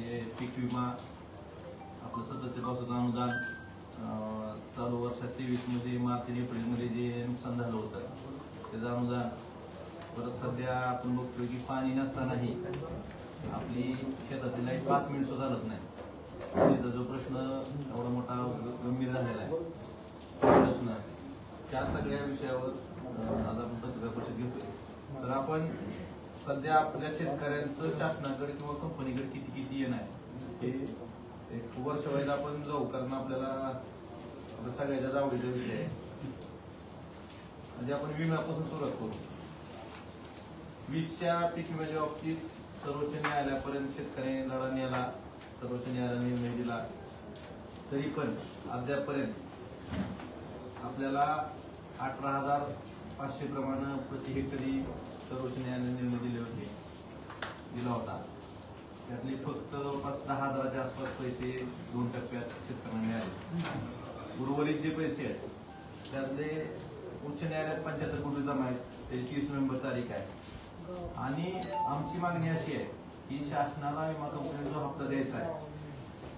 म्हणजे पीक विमा आपलं सततच्या पावसाचं अनुदान चालू वर्षात 23 मध्ये मार्च आणि एप्रिलमध्ये जे नुकसान झालं होतं त्याचं अनुदान, परत सध्या आपण बघतोय की पाणी नसतानाही आपली शेतातील लाईट 5 मिनिट सुद्धा चालत नाही. त्याचा जो प्रश्न एवढा मोठा गंभीर झालेला आहे प्रश्न, त्या सगळ्या विषयावर आज आपण पत्रकार परिषद घेतोय. तर आपण सध्या आपल्या शेतकऱ्यांचं शासनाकडे किंवा कंपनीकडे किती किती येणं आहे हे एक वर्षवाईला आपण जाऊ, कारण आपल्याला सगळ्याच्या आवडीचा विषय आहे. म्हणजे आपण विम्यापासून सुरुवात करू. 20च्या पीक विम्याच्या बाबतीत सर्वोच्च न्यायालयापर्यंत शेतकऱ्यांनी लढा नेला, सर्वोच्च न्यायालयाने निर्णय दिला, तरी पण अद्यापर्यंत आपल्याला 18,500 प्रमाणे प्रति हेक्टरी सर्वोच्च न्यायालयाने निर्णय दिला होता. त्यातले फक्त जवळपास 10,000च्या आसपास पैसे 2 टप्प्यात शेतकऱ्यांना मिळाले. उर्वरित जे पैसे आहेत त्यातले उच्च न्यायालयात 75 कोटी जमा आहेत, त्याची 30 नोव्हेंबर तारीख आहे. आणि आमची मागणी अशी आहे की शासनाला विमा कंपनीला जो हप्ता द्यायचा आहे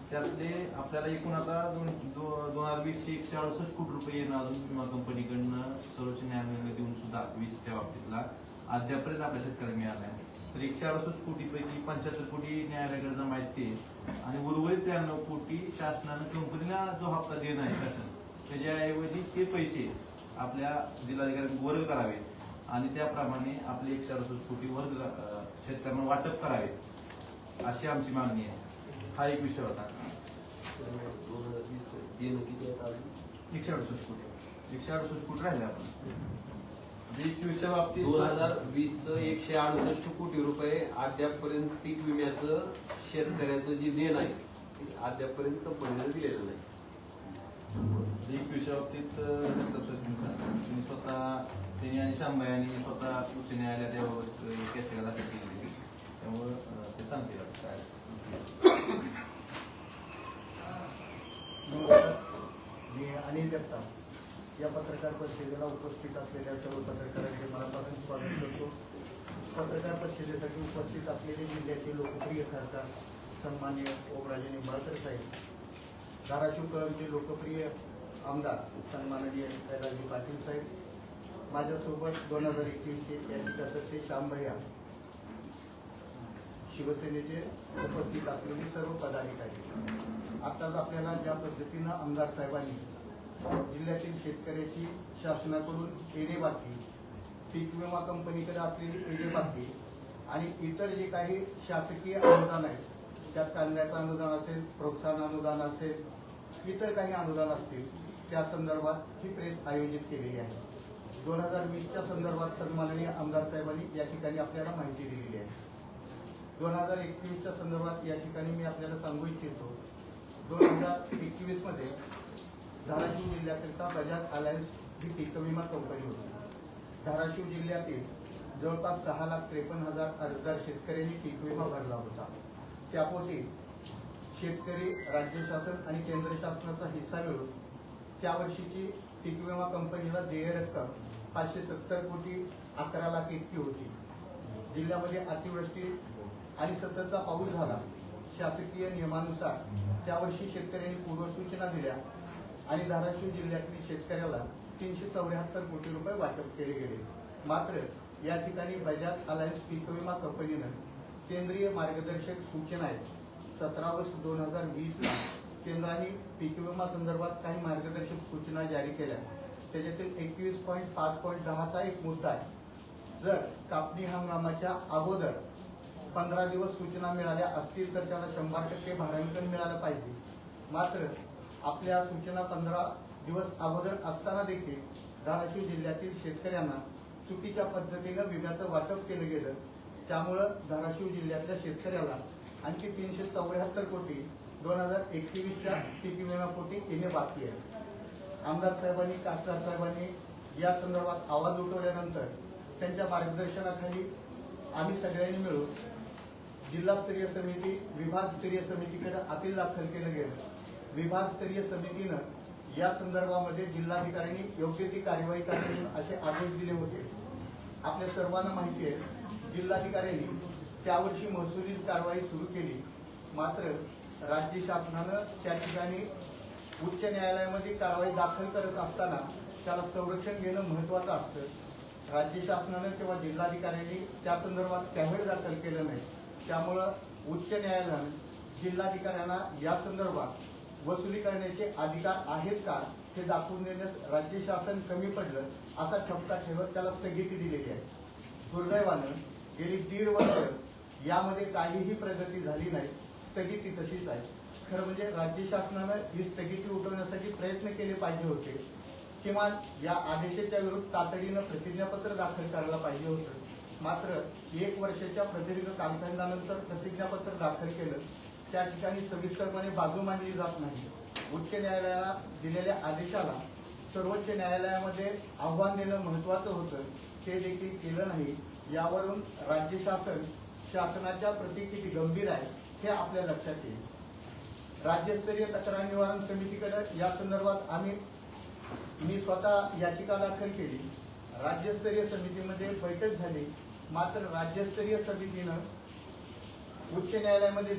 त्यातले आपल्याला एकूण आता 2020चे 168 कोटी रुपये येणं अजून विमा कंपनीकडनं सर्वोच्च न्यायालयाने देऊन सुद्धा 20च्या बाबतीतला अद्यापर्यंत आपल्या शेतकऱ्यांना मिळाला आहे. तर 168 कोटीपैकी 75 कोटी न्यायालयाकडे जमा आहेत ते, आणि उर्वरित 93 कोटी शासनानं कंपनीला जो हप्ता देणं आहे शासन, त्याच्याऐवजी ते पैसे आपल्या जिल्हाधिकाऱ्यांनी वर्ग करावे आणि त्याप्रमाणे आपले 168 कोटी वर्ग शेतकऱ्यांना वाटप करावे अशी आमची मागणी आहे. हा एक विषय होता. 168 कोटी राहिले आपण. 21च्या बाबतीत 2020चं 168 कोटी रुपये अद्यापर्यंत पीक विम्याचं शेतकऱ्याचं जे देण आहे ते अद्यापर्यंत कंपनीने दिलेलं नाही. 21च्या बाबतीत तुम्ही स्वतः त्यांनी आणि शांबाई यांनी स्वतः उच्च न्यायालयात याबाबत याचिका दाखल केली, त्यामुळं ते सांगतील काय. मी अनिल जगताप या पत्रकार परिषदेला उपस्थित असलेल्या सर्व पत्रकारांचे मनापासून स्वागत करतो. पत्रकार परिषदेसाठी उपस्थित असलेले जिल्ह्याचे लोकप्रिय खासदार सन्माननीय ओमराजे निंबाळकर साहेब, धाराशिव कळमचे लोकप्रिय आमदार सन्माननीय कैलासजी पाटील साहेब, माझ्यासोबत 2021चे याचिकाकर्ते श्यामभैया, शिवसेनेचे उपस्थित असलेले सर्व पदाधिकारी. आताच आपल्याला ज्या पद्धतीनं आमदार साहेबांनी जिल्ह्यातील शेतकऱ्याची शासनाकडून येणेबाकी, पीक विमा कंपनीकडे असलेली येणेबाकी आणि इतर जे काही शासकीय अनुदान आहेत, त्यात कांद्याचं अनुदान असेल, प्रोत्साहन अनुदान असेल, इतर काही अनुदान असतील, त्या संदर्भात ही प्रेस आयोजित केलेली आहे. 2020च्या संदर्भात सन्माननीय आमदार साहेबांनी या ठिकाणी आपल्याला माहिती दिलेली आहे. 2021च्या संदर्भात या ठिकाणी मी आपल्याला सांगू इच्छितो. 2021 मध्ये धाराशिव जिल्ह्याकरिता बजाज अलायन्स ही पीक विमा कंपनी होती. धाराशिव जिल्ह्यातील जवळपास 6,53,000 अर्जदार शेतकऱ्यांनी पीक विमा भरला होता. त्यापोटी शेतकरी राज्य शासन आणि केंद्र शासनाचा हिस्सा मिळून त्या वर्षीची पीक विमा कंपनीला देय रक्कम 570 कोटी 11 लाख इतकी होती. जिल्ह्यामध्ये अतिवृष्टी आणि सततचा पाऊस झाला. शासकीय नियमानुसार त्यावर्षी शेतकऱ्यांनी पूर्वसूचना दिल्या आणि धाराशिव जिल्ह्यातील शेतकऱ्याला 374 कोटी रुपये वाटप केले गेले. मात्र या ठिकाणी बजाज अलायन्स पीक विमा कंपनीनं केंद्रीय मार्गदर्शक सूचना आहेत 17 ऑगस्ट 2020 केंद्राने पीक विमा संदर्भात काही मार्गदर्शक सूचना जारी केल्या. त्याच्यातील 21.5.10चा एक मुद्दा आहे. जर कापणी हंगामाच्या अगोदर 15 दिवस सूचना मिळाल्या असतील तर त्याला 100% भारांकन मिळालं पाहिजे. मात्र आपल्या सूचना 15 दिवस अगोदर असताना देखील धाराशिव जिल्ह्यातील शेतकऱ्यांना चुकीच्या पद्धतीनं विम्याचं वाटप केलं गेलं. त्यामुळं धाराशिव जिल्ह्यातल्या शेतकऱ्याला आणखी 374 कोटी 2021च्या पीक विम्यापोटी येणे बाकी आहे. आमदार साहेबांनी, खासदार साहेबांनी या संदर्भात आवाज उठवल्यानंतर त्यांच्या मार्गदर्शनाखाली आम्ही सगळ्यांनी मिळून जिल्हास्तरीय समिती, विभागस्तरीय समितीकडे अपील दाखल केलं गेलं. विभागस्तरीय समितीनं या संदर्भामध्ये जिल्हाधिकाऱ्यांनी योग्य ती कार्यवाही करण्याचे असे आदेश दिले होते. आपल्या सर्वांना माहिती आहे, जिल्हाधिकाऱ्यांनी त्यावर्षी महसुली कारवाई सुरू केली. मात्र राज्य शासनानं त्या ठिकाणी उच्च न्यायालयामध्ये कारवाई दाखल करत असताना त्याला संरक्षण घेणं महत्वाचं असतं. राज्य शासनानं किंवा जिल्हाधिकाऱ्यांनी त्या संदर्भात कॅव्हेट दाखल केलं नाही. त्यामुळं उच्च न्यायालयानं जिल्हाधिकाऱ्यांना या संदर्भात वसुली करण्याचे अधिकार आहेत का हे दाखवून देण्यास राज्य शासन कमी पडलं असा ठपका ठेवत त्याला स्थगिती दिलेली आहे. दुर्दैवानं गेली 1.5 वर्ष यामध्ये काहीही प्रगती झाली नाही. स्थगिती तशीच आहे. खरं म्हणजे राज्य शासनानं ही स्थगिती उठवण्यासाठी प्रयत्न केले पाहिजे होते. किमान या आदेशाच्या विरुद्ध तातडीनं प्रतिज्ञापत्र दाखल करायला पाहिजे होतं. मात्र 1 वर्षाच्या प्रदीर्घ कालखंडानंतर प्रतिज्ञापत्र दाखल केलं. त्या ठिकाणी सविस्तरपणे बाजू मांडली जात नाही. उच्च न्यायालयाला दिलेल्या आदेशाला सर्वोच्च न्यायालयामध्ये आव्हान देणं महत्वाचं होतं. ते देखील केलं नाही. यावरून राज्य शासनाच्या प्रती किती गंभीर आहे हे आपल्या लक्षात येईल. राज्यस्तरीय तक्रार निवारण समितीकडे या संदर्भात मी स्वतः याचिका दाखल केली. राज्यस्तरीय समितीमध्ये बैठक झाली. मात्र राज्यस्तरीय समितीनं उच्च न्यायालयामध्ये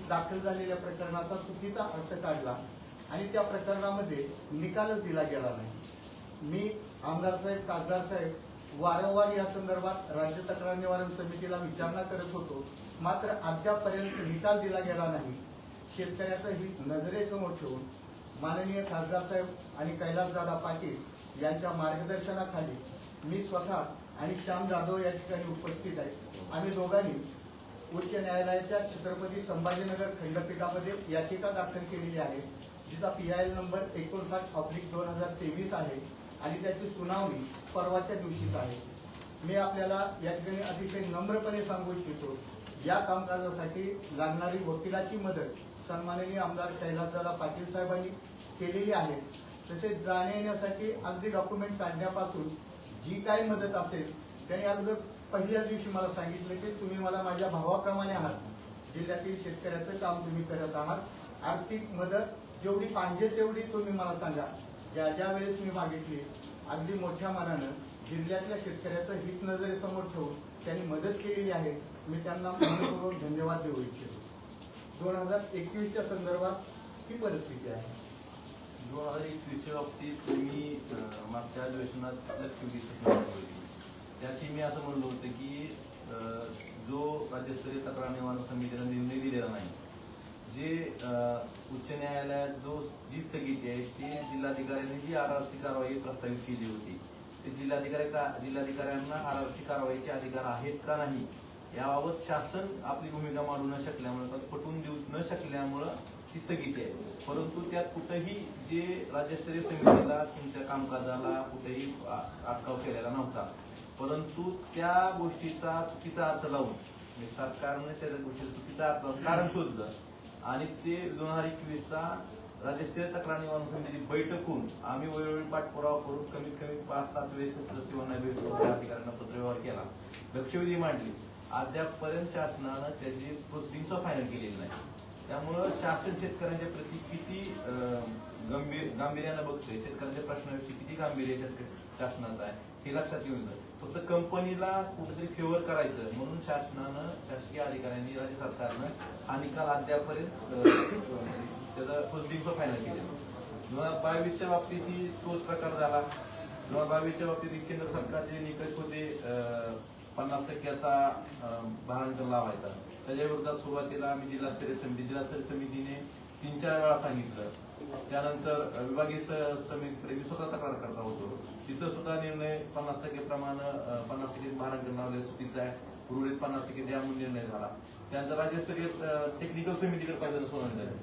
दाखल झालेल्या प्रकरणाचा चुकीचा अर्थ काढला आणि त्या प्रकरणामध्ये निकालच दिला गेला नाही. मी आमदार साहेब, खासदार साहेब वारंवार या संदर्भात राज्य तक्रार निवारण समितीला विचारणा करत होतो. मात्र अद्यापपर्यंत निकाल दिला गेला नाही. शेतकऱ्याचं हित नजरेसमोर ठेवून माननीय खासदार साहेब आणि कैलासदादा पाटील यांच्या मार्गदर्शनाखाली मी स्वतः आणि श्याम जाधव या ठिकाणी उपस्थित आहे. आम्ही दोघांनी उच्च न्यायालयाच्या छत्रपती संभाजीनगर खंडपीठामध्ये याचिका दाखल केलेली आहे, जिचा PIL नंबर 59/2023 आहे आणि त्याची सुनावणी परवाच्या दिवशीच आहे. मी आपल्याला या ठिकाणी अतिशय नम्रपणे सांगू इच्छितो, या कामकाजासाठी लागणारी वकिलाची मदत सन्माननीय आमदार कैलासदादा पाटील साहेबांनी केलेली आहे. तसेच जाण्या येण्यासाठी अगदी डॉक्युमेंट काढण्यापासून जी काही मदत असेल त्यांनी अगदी पहिल्याच दिवशी मला सांगितलं की तुम्ही मला माझ्या भावाप्रमाणे आहात. जिल्ह्यातील शेतकऱ्याचं काम तुम्ही करत आहात. आर्थिक मदत जेवढी पाहिजे तेवढी तुम्ही मला सांगा. ज्या वेळेस मी मागितली अगदी मोठ्या मनानं जिल्ह्यातल्या शेतकऱ्याचं हित नजरेसमोर ठेवून त्यांनी मदत केलेली आहे. मी त्यांना मनपूर्वक धन्यवाद देऊ इच्छितो. 2021च्या संदर्भात ही परिस्थिती आहे. 2021च्या बाबतीत मी मागच्या अधिवेशनात लक्षवेधी होती. त्यात मी असं म्हणलं होतं की जो राज्यस्तरीय तक्रार निवारण समितीने निर्णय दिलेला नाही, जे उच्च न्यायालयात जी स्थगिती आहे ती जिल्हाधिकाऱ्यांनी जी आरआरसी कारवाई प्रस्तावित केली होती, ते जिल्हाधिकाऱ्यांना आरआरसी कारवाईचे अधिकार आहेत का नाही याबाबत शासन आपली भूमिका मांडू न शकल्यामुळे, पटवून देऊ न शकल्यामुळं ती स्थगिती आहे. परंतु त्यात कुठेही जे राज्यस्तरीय समितीला तुमच्या कामकाजाला कुठेही अटकाव केलेला नव्हता. परंतु त्या गोष्टीचा चुकीचा अर्थ लावून सरकारने त्या गोष्टीचा चुकीचा अर्थ कारण शोधलं आणि ते 2021चा राज्यस्तरीय तक्रार निवारण समितीची बैठक होऊन आम्ही वेळोवेळी पाठपुरावा करून कमीत कमी 5-7 वेळेस सचिवांना भेटून अधिकाऱ्यांना पत्रव्यवहार केला, लक्षवेधी मांडली. अद्यापपर्यंत शासनानं त्याची प्रोसिडिंग फायनल केलेली नाही. त्यामुळं शासन शेतकऱ्यांच्या प्रति किती गांभीर्यानं बघतोय, शेतकऱ्यांच्या प्रश्नाविषयी किती गांभीर्य शासनाचं आहे हे लक्षात घेऊन जातं. फक्त कंपनीला कुठेतरी फेवर करायचं म्हणून शासकीय अधिकाऱ्यांनी, राज्य सरकारनं हा निकाल अद्यापपर्यंत त्याचा प्रोसिडिंग फायनल केलेला. 2022च्या बाबतीतही तोच प्रकार झाला. 2022च्या बाबतीत केंद्र सरकारचे निकष होते 50% भारांकन लावायचा. त्याच्या विरोधात सुरुवातीला आम्ही जिल्हास्तरीय समितीने 3-4 वेळा सांगितलं. त्यानंतर विभागीय समितीकडे मी स्वतः तक्रार करता होतो. तिथं सुद्धा निर्णय 50% प्रमाणे 50% भारांकन लावले चुकीचं आहे, उर्वरित 50% द्या म्हणून निर्णय झाला. त्यानंतर राज्यस्तरीय टेक्निकल समितीकडे पहिल्यांदा सुनावणी झाली.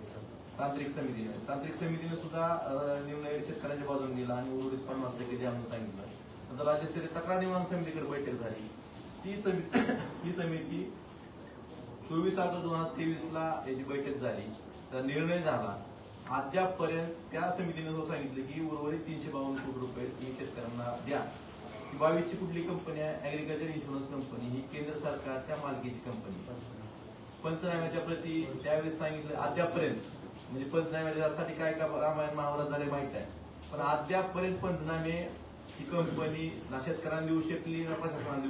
तांत्रिक समितीने सुद्धा निर्णय शेतकऱ्यांच्या बाजूने दिला आणि उर्वरित 50% द्या म्हणून सांगितलं. नंतर राज्यस्तरीय तक्रार निवारण समितीकडे बैठक झाली. ही समिती 24 ऑगस्ट 2023ला याची बैठक झाली, तर निर्णय झाला. अद्यापपर्यंत त्या समितीने सांगितलं की उर्वरित 352 कोटी रुपये तुम्ही शेतकऱ्यांना द्या. 22ची कुठली कंपनी आहे? Agriculture insurance company. ही केंद्र सरकारच्या मालकीची कंपनी. पंचनाम्याच्या प्रती त्यावेळेस सांगितलं. अद्यापपर्यंत म्हणजे पंचनाम्यासाठी काय रामायण महाभारत झाले माहित आहे, पण अद्यापपर्यंत पंचनामे ही कंपनी ना शेतकऱ्यांना देऊ शकली ना प्रशासनाला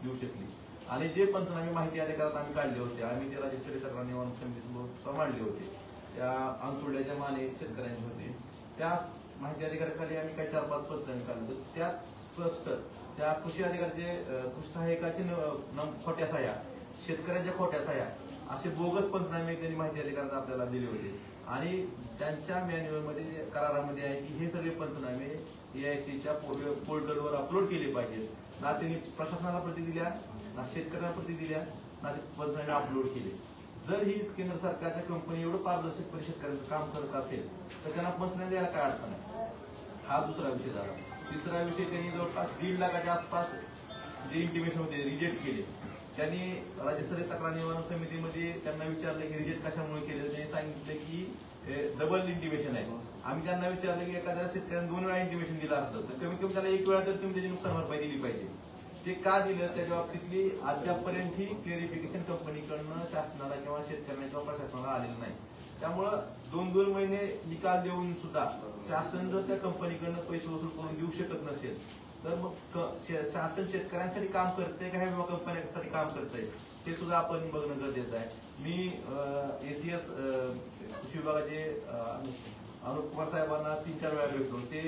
देऊ शकली. आणि जे पंचनामे माहिती अधिकारात आम्ही काढले होते, आम्ही ते राज्यस्तरीय तक्रार निवारण समितीसमोर मांडले होते, त्या अनसोडल्याच्या माने शेतकऱ्यांचे होते, त्या माहिती अधिकाऱ्याखाली आम्ही काही 4-5 पंचनामे काढले होते. त्यात स्पष्ट त्या कृषी अधिकाऱ्याचे कृषी सहाय्यकाचे खोट्या सह्या, शेतकऱ्यांच्या खोट्या सह्या असे बोगस पंचनामे त्यांनी माहिती अधिकाऱ्यात आपल्याला दिले होते. आणि त्यांच्या मॅन्युअलमध्ये करारामध्ये आहे की हे सगळे पंचनामे AICच्या पोर्टलवर अपलोड केले पाहिजेत. ना त्यांनी प्रशासनाला प्रति दिल्या, ना शेतकऱ्यांना प्रति दिल्या, ना ते पंचनामे अपलोड केले. जर ही केंद्र सरकारच्या कंपनी एवढं पारदर्शकपणे शेतकऱ्यांचं काम करत असेल तर त्यांना पंचनामे द्यायला काय अडचण आहे. हा दुसरा विषय झाला. तिसरा विषय, त्यांनी जवळपास 1.5 लाखाच्या आसपास जे इंटिमेशन होते रिजेक्ट केले. त्यांनी राज्यस्तरीय तक्रार निवारण समितीमध्ये त्यांना विचारलं की रिजेक्ट कशामुळे केले. त्यांनी सांगितलं की डबल इंटिमेशन आहे. आम्ही त्यांना विचारलं की एखाद्या शेतकऱ्याने 2 वेळा इंटिमेशन दिलं असतं तर कमीत कमी त्याला 1 वेळा तर तुम्ही त्याची नुकसान भरपाई दिली पाहिजे. ते का दिलं त्याच्या बाबतीतली अद्यापपर्यंत ही क्लेरिफिकेशन कंपनीकडनं शासनाला किंवा शेतकऱ्यांना किंवा प्रशासनाला आलेलं नाही. त्यामुळं 2 महिने निकाल देऊन सुद्धा शासन जर त्या कंपनीकडनं पैसे वसूल करून देऊ शकत नसेल तर मग शासन शेतकऱ्यांसाठी काम करतंय का ह्या कंपन्यांसाठी काम करतंय हे सुद्धा आपण बघणं गरजेचं आहे. मी ACS कृषी विभागाचे अनुप कुमार साहेबांना 3-4 वेळा भेटलो. ते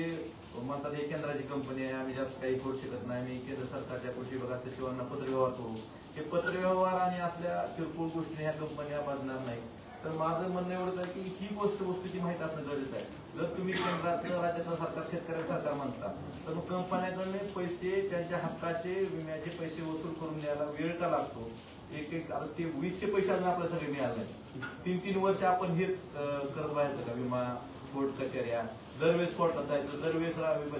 म्हणतात हे केंद्राची कंपनी आहे, आम्ही जास्त काही करू शकत नाही, मी केंद्र सरकारच्या कृषी विभागाच्या सचिवांना पत्रव्यवहार करू. हे पत्रव्यवहार आणि आपल्या किरकोळ गोष्टी ह्या कंपन्या बांधणार नाही. तर माझं म्हणणं एवढंच आहे की ही गोष्ट वस्तूची माहिती असणं गरजेचं आहे. जर तुम्ही केंद्रातलं राज्याचं सरकार शेतकऱ्याचं सरकार म्हणता तर मग कंपन्याकडे पैसे त्यांच्या हक्काचे विम्याचे पैसे वसूल करून द्यायला वेळ का लागतो. एक आता ते 20चे पैसे अजून आपल्याला सगळे मिळाले नाही. 3-3 वर्ष आपण हेच करत राहायचं का. विमा, कोर्ट कचेऱ्या, दरवेळेस कोर्टात जायचं, दरवेळेस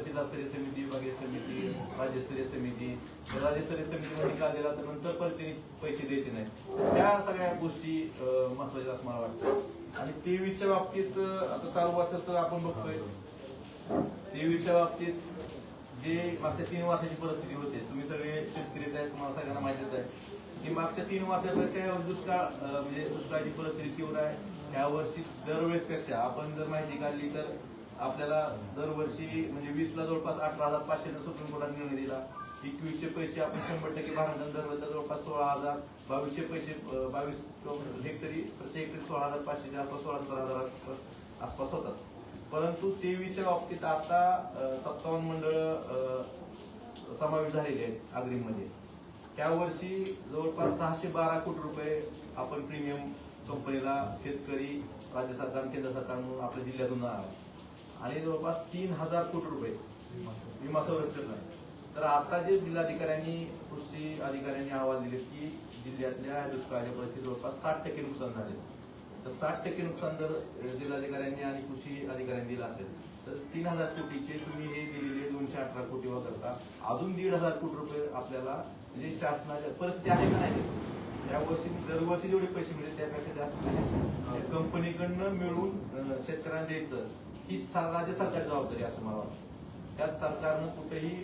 जिल्हास्तरीय समिती, विभागीय समिती, राज्यस्तरीय समिती, राज्यस्तरीय समितीमध्ये निकाल दिला तर नंतर परत त्यांनी पैसे द्यायचे नाही. त्या सगळ्या गोष्टी महत्वाच्या असं मला वाटतं. आणि 23च्या बाबतीत आता चालू वर्षात आपण बघतोय 23च्या बाबतीत जे मागच्या 3 वर्षाची परिस्थिती होते, तुम्ही सगळे शेतकरी आहेत, तुम्हाला सगळ्यांना माहितीच आहे की मागच्या 3 वर्षापेक्षा दुष्काळ म्हणजे दुष्काळाची परिस्थिती तीव्र आहे. ह्या वर्षी दरवेळेस पेक्षा आपण जर माहिती काढली तर आपल्याला दरवर्षी म्हणजे 20ला जवळपास 18,500 सुप्रीम कोर्टाने निर्णय दिला. 21चे पैसे आपण 100% भांडण धरलं तर जवळपास 16,000. 22चे पैसे 22 हेक्टरी प्रत्येक हेक्टरी 16,500च्या आसपास 16,000 आसपास होतात. परंतु 23च्या बाबतीत आता 57 मंडळ समावेश झालेले आहेत अग्रिममध्ये. त्या वर्षी जवळपास 612 कोटी रुपये आपण प्रीमियम कंपनीला शेतकरी, राज्य सरकार, केंद्र सरकार म्हणून आपल्या जिल्ह्यातून आणि जवळपास 3,000 कोटी रुपये विमा संरक्षण आहे. तर आता जे जिल्हाधिकाऱ्यांनी, कृषी अधिकाऱ्यांनी अहवाल दिले की जिल्ह्यातल्या दुष्काळाच्या परिस्थितीत जवळपास 60% नुकसान झाले. तर 60% नुकसान जर जिल्हाधिकाऱ्यांनी आणि कृषी अधिकाऱ्यांनी दिलं असेल तर 3,000 कोटीचे तुम्ही हे दिलेले 218 कोटी वगळता अजून 1,500 कोटी रुपये आपल्याला म्हणजे शासनाच्या परिस्थिती आहे का नाही. या वर्षी दरवर्षी जेवढे पैसे मिळेल त्यापेक्षा जास्त कंपनीकडनं मिळून शेतकऱ्यांना द्यायचं ही राज्य सरकारची जबाबदारी असं मला वाटतं. त्यात सरकारनं कुठेही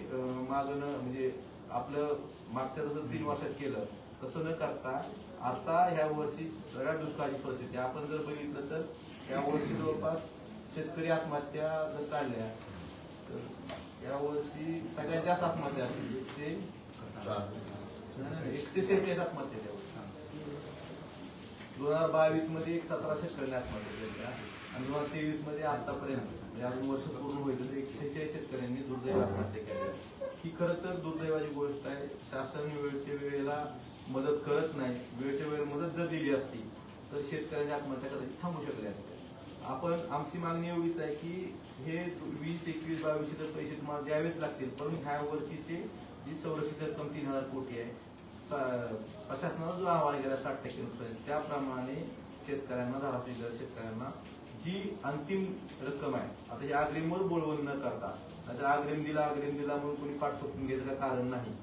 मागणं म्हणजे आपलं मागच्या जसं 3 वर्षात केलं तसं न करता आता ह्या वर्षी सगळ्यात दुष्काळाची परिस्थिती आपण जर बघितलं तर या वर्षी जवळपास शेतकरी आत्महत्या जर काढल्या तर या वर्षी सगळ्यात जास्त आत्महत्या असतील ते 146 आत्महत्या त्या वर्षी. 2022 मध्ये 17 शेतकऱ्यांनी आत्महत्या केल्या आणि 2023 मध्ये आतापर्यंत म्हणजे अजून वर्ष पूर्ण होईल 146 शेतकऱ्यांनी दुर्दैवी आत्महत्या केल्या. ही खरं तर दुर्दैवाची गोष्ट आहे. शासन वेळच्या वेळेला मदत करत नाही. वेळच्या वेळेला मदत जर दिली असती तर शेतकऱ्यांची आत्महत्या कदाचित थांबू शकले असते. आपण आमची मागणी एवढीच आहे की हे 20, 21, 22 तर पैसे तुम्हाला द्यावेच लागतील, पण ह्या वर्षीचे जी संरक्षित रक्कम 3,000 कोटी आहे प्रशासनाला जो अहवाल गेला 60% नुकसान त्याप्रमाणे शेतकऱ्यांना धाराशिव शेतकऱ्यांना जी अंतिम रक्कम आहे आता हे अग्रिमवर बोलवून न करता नाहीतर अग्रिम दिला म्हणून कोणी पाठपुरावा घ्यायचं कारण नाही.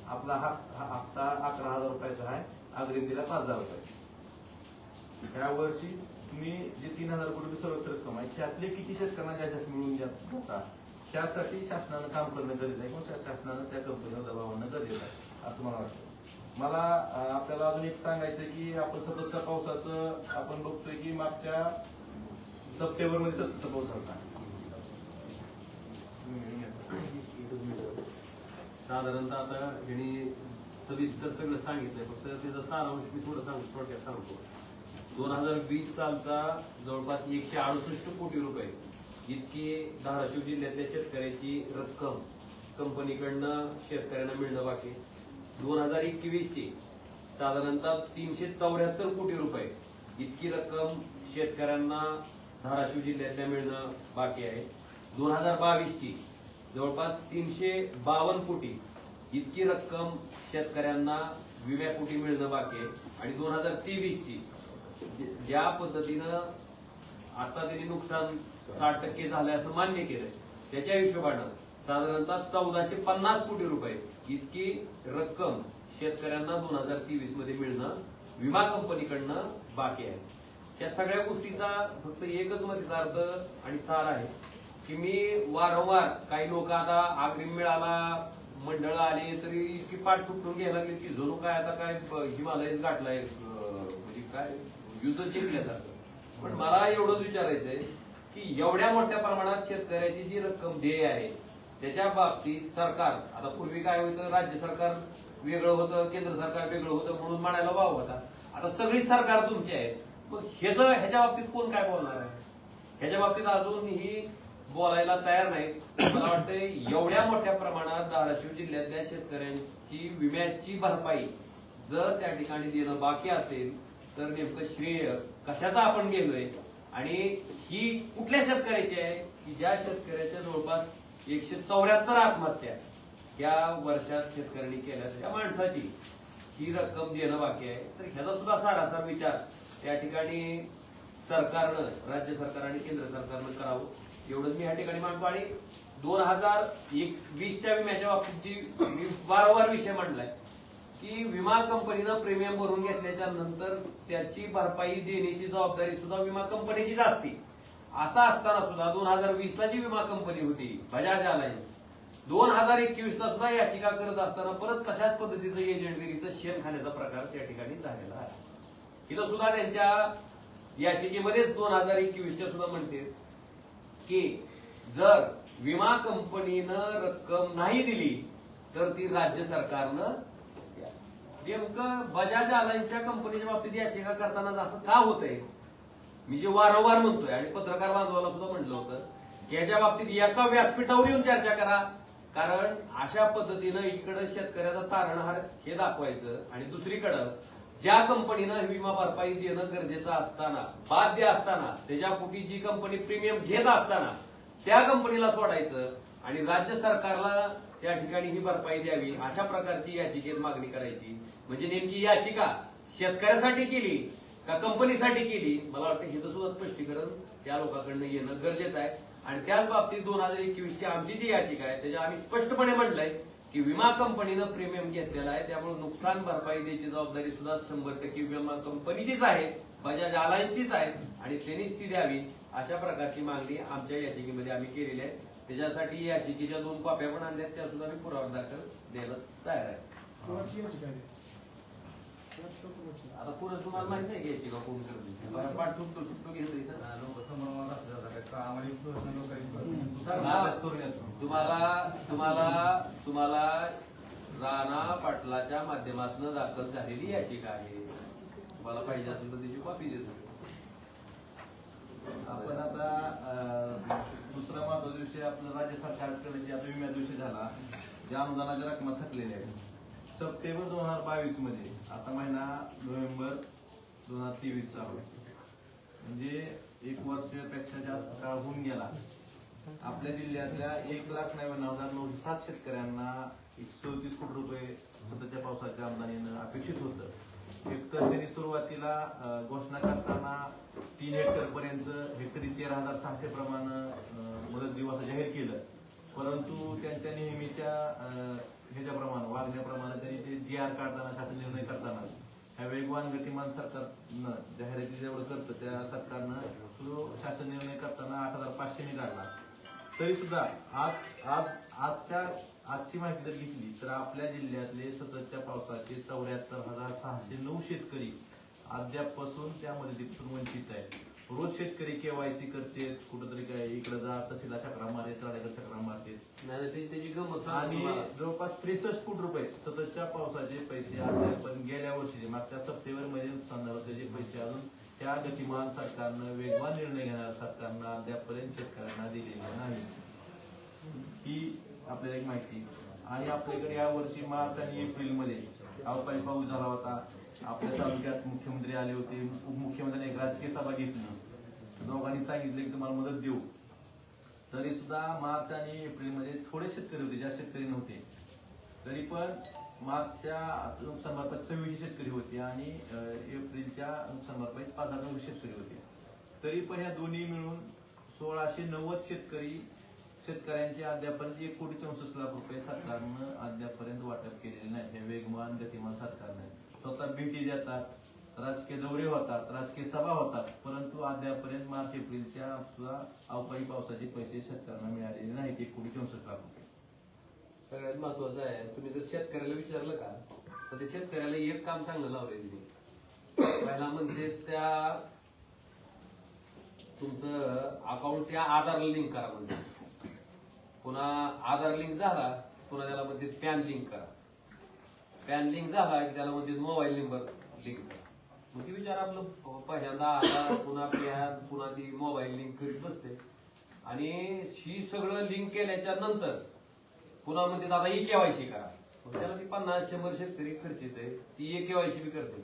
आपला हप्ता 11,000 रुपयाचा आहे, अग्रिम दिला 5,000 रुपये. या वर्षी तुम्ही जे 3,000 कोटी सर्वोच्च रक्कम आहे त्यातले किती शेतकऱ्यांना ज्याच्यात मिळून जातात त्यासाठी शासनानं काम करणं गरजेचं आहे किंवा शासनानं त्या कंपनीवर दबाव आणणं गरजेचं आहे असं मला वाटतं. मला आपल्याला अजून एक सांगायचं की आपण सततच्या पावसाचं आपण बघतोय की मागच्या सप्टेंबरमध्ये सततचा पाऊस झाला. साधारणतः आता यांनी सविस्तर सगळं सांगितलंय, फक्त त्याचा सारांश मी थोडक्यात सांगतो. 2020 सालचा जवळपास 168 कोटी रुपये इतकी धाराशिव जिल्ह्यातल्या शेतकऱ्याची रक्कम कंपनीकडनं शेतकऱ्यांना मिळणं बाकी. 2021 ची साधारणतः 374 कोटी रुपये इतकी रक्कम शेतकऱ्यांना धाराशिव जिल्ह्यातल्या मिळणं बाकी आहे. 2022 ची जवळपास 352 कोटी इतकी रक्कम शेतकऱ्यांना विम्यापोटी मिळणं बाकी आहे. आणि 2023 ची ज्या पद्धतीनं आता त्यांनी नुकसान 60% झालंय असं मान्य केलंय, त्याच्या हिशोबानं साधारणतः 1450 कोटी रुपये इतकी रक्कम शेतकऱ्यांना 2023 मध्ये मिळणं विमा कंपनीकडनं बाकी आहे. या सगळ्या गोष्टीचा फक्त एकच मतितार्थ आणि सार आहे की मी वारंवार काही लोक आता अग्रिम मिळाला मंडळ आले तरी इतकी पाठ तुटून घ्यायला लागली की जणू काय आता काय हिमालयच गाठलाय, म्हणजे काय युद्ध जिंकल्यासारखं. पण मला एवढंच विचारायचंय की एवढ्या मोठ्या प्रमाणात शेतकऱ्याची जी रक्कम देय आहे त्याच्या बाबतीत सरकार, आता पूर्वी काय होतं, राज्य सरकार वेगळं होतं, केंद्र सरकार वेगळं होतं म्हणून म्हणायला वाव होता. आता सगळी सरकार तुमची आहेत, मग ह्याच्या बाबतीत कोण काय बोलणार आहे? ह्याच्या बाबतीत अजूनही बोलायला तयार नाही. मला वाटतंय एवढ्या मोठ्या प्रमाणात धाराशिव जिल्ह्यातल्या शेतकऱ्यांची विम्याची भरपाई जर त्या ठिकाणी देणं बाकी असेल तर नेमकं श्रेय कशाचा आपण गेलोय आणि ही कुठल्या शेतकऱ्याची आहे की ज्या शेतकऱ्याच्या जवळपास 174 आत्महत्या या वर्षात शेतकऱ्यांनी केल्या, त्या माणसाची ही रक्कम देणं बाकी आहे. तर ह्याचा सुद्धा सारासार विचार त्या ठिकाणी सरकारनं, राज्य सरकार आणि केंद्र सरकारनं करावं एवढंच मी या ठिकाणी मानतो. आणि 2020च्या विम्याच्या बाबतीत जी मी वारंवार विषय मांडलाय की विमा कंपनीनं प्रीमियम भरून घेतल्याच्या नंतर त्याची भरपाई देण्याची जबाबदारी सुद्धा विमा कंपनीचीच असते. असं असताना सुद्धा 2020 ला जी विमा कंपनी होती बजाज अलायन्स, 2021 ला सुद्धा याचिका करत असताना परत तशाच पद्धतीचं एजंटगिरीचं शेण खाण्याचा प्रकार त्या ठिकाणी झालेला आहे. इथं सुद्धा त्यांच्या याचिकेमध्येच 2021च्या सुद्धा म्हणते की जर विमा कंपनीनं रक्कम नाही दिली तर ती राज्य सरकारनं, नेमकं बजाज अलायन्सच्या कंपनीच्या बाबतीत याचिका करताना असं का होतंय? मी जे वारंवार म्हणतोय आणि पत्रकार बांधवाला सुद्धा म्हटलं होतं की याच्या बाबतीत एका व्यासपीठावर येऊन चर्चा करा. कारण अशा पद्धतीनं इकडं शेतकऱ्याचा तारणहार हे दाखवायचं आणि दुसरीकडं ज्या कंपनीनं विमा भरपाई देणं गरजेचं असताना, बाध्य असताना, त्याच्यापोटी जी कंपनी प्रीमियम घेत असताना त्या कंपनीला सोडायचं आणि राज्य सरकारला त्या ठिकाणी ही भरपाई द्यावी अशा प्रकारची याचिकेत मागणी करायची. म्हणजे नेमकी याचिका शेतकऱ्यासाठी केली का कंपनीसाठी केली? मला वाटतं हे सुद्धा स्पष्टीकरण त्या लोकांकडनं येणं गरजेचं आहे. आणि त्याच बाबतीत 2021 ची आमची जी याचिका आहे त्याच्या आम्ही स्पष्टपणे म्हटलंय की विमा कंपनीनं प्रीमियम घेतलेला आहे, त्यामुळे नुकसान भरपाई द्यायची जबाबदारी सुद्धा 100% विमा कंपनीचीच आहे, बजाज अलायन्सचीच आहे आणि त्यांनीच ती द्यावी अशा प्रकारची मागणी आमच्या याचिकेमध्ये आम्ही केलेली आहे. त्याच्यासाठी याचिकेच्या 2 कॉप्या पण आणल्यात, त्या सुद्धा मी पुरावादाखल द्यायला तयार आहे. आता पुढे तुम्हाला माहित नाही घ्यायची का कोण तुटतो घेतो इथं तुम्हाला राणा पाटलाच्या माध्यमातून दाखल झालेली याचिका आहे. तुम्हाला पाहिजे असेल तर त्याची कॉपी देतो. आपण आता दुसरा महत्वाचा विषय आपलं राज्य सरकारकडे जे आता विम्या दिवशी झाला, ज्या अनुदानाच्या रकमा थकलेल्या आहेत. सप्टेंबर 2022 मध्ये, आता महिना नोव्हेंबर 2023 चालू आहे, म्हणजे 1 वर्षापेक्षा जास्त काळ होऊन गेला. आपल्या जिल्ह्यातल्या 1,99,907 शेतकऱ्यांना 134 कोटी रुपये सध्याच्या पावसाच्या अनुदानानं अपेक्षित होतं. एकतर त्यांनी सुरुवातीला घोषणा करताना 3 हेक्टर पर्यंत हेक्टरी 13,600 प्रमाणे मदत दिवस जाहीर केलं, परंतु त्यांच्या नेहमीच्या ह्याच्याप्रमाणे वागण्याप्रमाणे त्यांनी ते GR काढताना, शासन निर्णय करताना ह्या वेगवान गतिमान सरकारनं जाहिराती जेवढं करतं त्या सरकारनं तो शासन निर्णय करताना 8,500 काढला. तरी सुद्धा आजची माहिती जर घेतली तर आपल्या जिल्ह्यातले सततच्या पावसाचे 74,609 शेतकरी अद्यापपासून त्या मदतीपासून वंचित आहे. रोज शेतकरी केवायसी करते, कुठंतरी काय इकडे जा तहसीलला चक्रा मारते, तळाकडे चक्रा मारते नाही त्याची गंमत आणि सांगतो जवळपास 63 कोटी रुपये सततच्या पावसाचे पैसे अद्याप गेल्या वर्षीचे मागच्या सप्टेंबरमध्ये नुकसान झालं त्याचे पैसे अजून त्या गतिमान सरकारनं वेगवान निर्णय घेणाऱ्या सरकारनं अद्यापर्यंत शेतकऱ्यांना दिलेले नाही. ही आपल्याला एक माहिती. आणि आपल्याकडे या वर्षी मार्च आणि एप्रिलमध्ये अवकाळी पाऊस झाला होता. आपल्या तालुक्यात मुख्यमंत्री आले होते, उपमुख्यमंत्र्यांनी एक राजकीय सभा घेतली, दोघांनी सांगितले की तुम्हाला मदत देऊ. तरी सुद्धा मार्च आणि एप्रिलमध्ये थोडे शेतकरी होते, जास्त शेतकरी नव्हते. तरी पण मार्चच्या नुकसान भरपाईत 26 शेतकरी होते आणि एप्रिलच्या नुकसान भरपाईत 5,000 शेतकरी होते. तरी पण या दोन्ही मिळून 1,690 शेतकऱ्यांचे अद्यापर्यंत 1,64,00,000 रुपये सरकारनं अद्यापर्यंत वाटप केलेले नाही. हे वेगवान गतिमान सरकारने स्वतः भेटी देतात, राजकीय दौरे होतात, राजकीय सभा होतात, परंतु अद्यापर्यंत मार्च एप्रिलच्या सुद्धा अवकाळी पावसाचे पैसे शेतकऱ्यांना मिळालेले नाहीत. 1,64,00,000 रुपये. सगळ्यात महत्वाचं आहे, तुम्ही जर शेतकऱ्याला विचारलं का तर ते शेतकऱ्याला एक काम चांगलं लावलंय तिने. पहिला म्हणजे त्या तुमचं अकाउंट त्या आधारला लिंक करा म्हणजे, पुन्हा आधार लिंक झाला पुन्हा त्याला म्हणजे पॅन लिंक करा, पॅन लिंक झाला की त्याला म्हणजे मोबाईल नंबर लिंक करा. मग ती विचार आपलं पहिल्यांदा आधार पुन्हा पॅन पुन्हा ती मोबाईल लिंक करीत बसते आणि ही सगळं लिंक केल्याच्या नंतर पुन्हा म्हणते दादा ई केवायसी करा. त्याला ती 50-100 शेतकरी खर्च येते, ती ई केवायसी बी करते.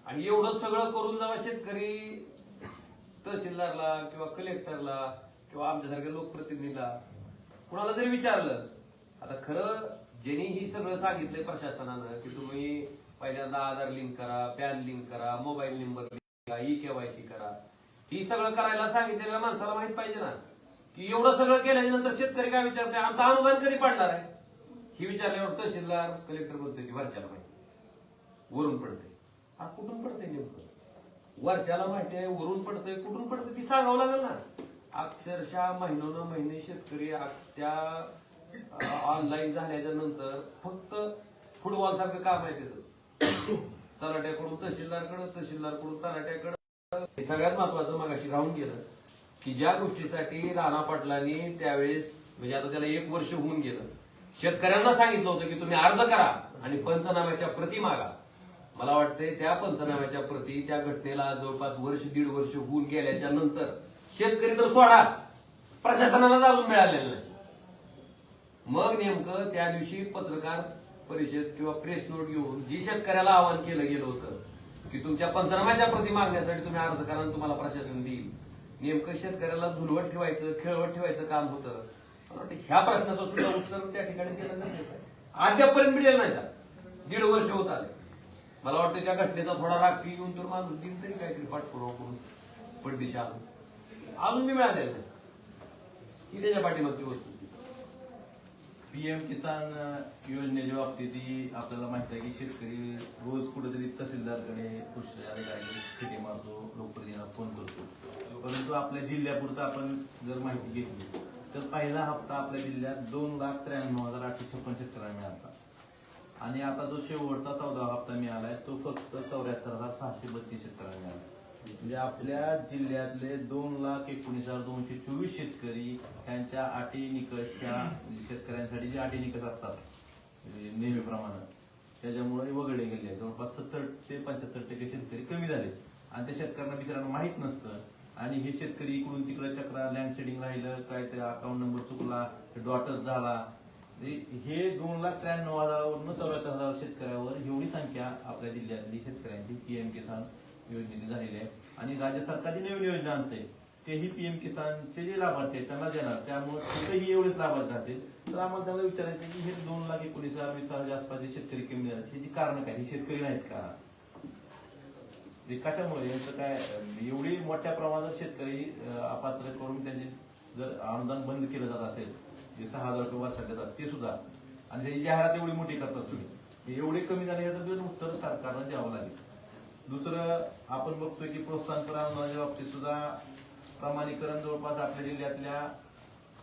आणि एवढं सगळं करून जेव्हा शेतकरी तहसीलदारला किंवा कलेक्टरला किंवा आमच्यासारख्या लोकप्रतिनिधीला कुणाला जरी विचारलं, आता खरं ज्यांनी ही सगळं सांगितलंय प्रशासनानं की तुम्ही पहिल्यांदा आधार लिंक करा, पॅन लिंक करा, मोबाईल नंबर लिंक करा, ई केवायसी करा, ही सगळं करायला सांगितलेल्या माणसाला माहित पाहिजे ना की एवढं सगळं केल्याच्या नंतर शेतकरी काय विचारते, आमचं अनुदान कधी पडणार आहे ही विचारल्यावर तहसीलदार कलेक्टर बोलते की वरच्याला माहिती, वरून पडते. हा कुठून पडते नेमकं? वरच्याला माहिती आहे, वरून पडतंय, कुठून पडतं ती सांगावं लागेल ना. अक्षरशः महिने शेतकरी त्या ऑनलाईन झाल्याच्या नंतर फक्त फुटबॉल सारखं काम आहे त्याचं. तलाट्याकडून तहसीलदारकडे, तहसीलदारकडून तलाट्याकडे. सगळ्यात महत्वाचं मगाशी राहून गेलं की ज्या गोष्टीसाठी राणा पाटलांनी त्यावेळेस म्हणजे आता त्याला 1 वर्ष होऊन गेलं, शेतकऱ्यांना सांगितलं होतं की तुम्ही अर्ज करा आणि पंचनाम्याच्या प्रती मागा. मला वाटतंय त्या पंचनाम्याच्या प्रती त्या घटनेला जवळपास 1-1.5 वर्ष होऊन गेल्याच्या नंतर शेतकरी तर सोडा, प्रशासनाला अजून मिळालेलं नाही. मग नेमकं त्या दिवशी पत्रकार परिषद किंवा प्रेस नोट घेऊन जी शेतकऱ्याला आवाहन केलं गेलं होतं की तुमच्या पंचनाम्याच्या प्रती मागण्यासाठी तुम्ही अर्ज करा आणि तुम्हाला प्रशासन देईल, नेमकं शेतकऱ्याला झुलवत ठेवायचं, खेळवत ठेवायचं काम होतं. मला वाटतं ह्या प्रश्नाचं सुद्धा उत्तर त्या ठिकाणी देणं गरजेचं आहे. अद्यापर्यंत मिळेल नाही का, 1.5 वर्ष होत आले. मला वाटतं त्या घटनेचा थोडा राग येऊन तर माणूस दिन तरी काहीतरी पाठपुरावा करून पडदिशा अजून मी मिळालेलं नाही ही त्याच्या पाठीमागची वस्तू. PM किसान योजनेच्या बाबतीत आपल्याला माहित आहे की शेतकरी रोज कुठेतरी तहसीलदारकडे कृषी अधिकाऱ्याकडे चिठी मारतो, लोकप्रतिनिधींना फोन करतो. परंतु आपल्या जिल्ह्यापुरतं आपण जर माहिती घेतली तर पहिला हप्ता आपल्या जिल्ह्यात 2,93,856 शेतकऱ्यांना मिळाला आणि आता जो शेवटचा 14वा हप्ता मिळालाय तो फक्त 74,632 शेतकऱ्यांना मिळाला. म्हणजे आपल्या जिल्ह्यातले 2,19,224 शेतकरी त्यांच्या अटी निकषच्या शेतकऱ्यांसाठी जे अटी निकष असतात नेहमीप्रमाणे त्याच्यामुळे वगळले गेले. जवळपास 70 ते 75% शेतकरी कमी झाले आणि त्या शेतकऱ्यांना बिचारांना माहित नसतं आणि हे शेतकरी इकडून तिकडे चक्रा लँड सेडिंग राहिलं, काय ते अकाउंट नंबर चुकला, डॉटच झाला. हे 2,93,000वरून 74,000 शेतकऱ्यावर एवढी संख्या आपल्या जिल्ह्यातली शेतकऱ्यांची PM किसान योजनेची झालेली आहे. आणि राज्य सरकार जी नवीन योजना आणते तेही PM किसानचे जे लाभार्थी आहेत त्यांना देणार, त्यामुळे तिथेही एवढेच लाभार्थी राहतील. तर आम्हाला त्यांना विचारायचं की हे 2,19,000-20,000 आसपासचे शेतकरी कमी झाले, ह्याची कारण काय? हे शेतकरी नाहीत का? कशामुळे यांचं काय एवढी मोठ्या प्रमाणात शेतकरी अपात्र करून त्यांचे जर अनुदान बंद केलं जात असेल, जे 6,000 रुपये वर्षात देतात ते सुद्धा, आणि त्याची जाहिरात एवढी मोठी करतात तुम्ही, एवढे कमी झाले याचं उत्तर सरकारनं द्यावं लागेल. दुसरं आपण बघतोय की प्रोत्साहनपर अनुदानाच्या बाबतीत सुद्धा प्रमाणीकरण जवळपास आपल्या जिल्ह्यातल्या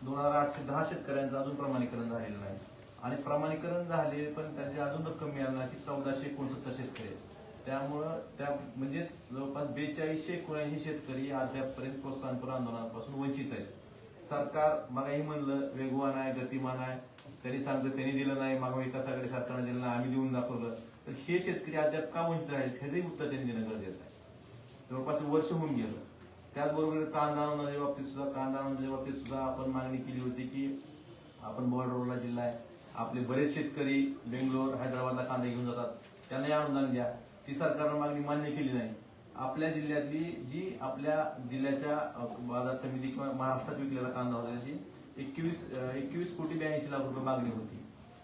2,810 शेतकऱ्यांचं अजून प्रमाणीकरण झालेलं नाही आणि प्रमाणीकरण झाले पण त्यांची अजून रक्कम मिळाली नाही. 1,469 शेतकरी. त्यामुळं त्या म्हणजेच जवळपास 4279 शेतकरी अद्यापपर्यंत प्रोत्साहनपर आंदोलनापासून वंचित आहेत. सरकार मगाही म्हणलं वेगवान आहे, गतिमान आहे, त्यांनी सांगतं त्यांनी दिलं नाही, मागं विकास आघाडी सरकारने दिलं नाही, आम्ही देऊन दाखवलं. तर हे शेतकरी अद्याप का वंचित आहेत ह्याचंही उत्तर त्यांनी देणं गरजेचं आहे. जवळपास वर्ष होऊन गेलं. त्याचबरोबर कांदा अनुदानाच्या बाबतीत सुद्धा आपण मागणी केली होती की आपण बॉर्डरवरला जिल्हा आहे, आपले बरेच शेतकरी बेंगलोर हैदराबादला कांदा घेऊन जातात, त्यांनाही अनुदान द्या. ती सरकारनं मागणी मान्य केली नाही. आपल्या जिल्ह्यातली जी आपल्या जिल्ह्याच्या बाजार समिती किंवा महाराष्ट्रात विकलेला कांदा होता त्याची 21 कोटी 82 लाख रुपये मागणी होती.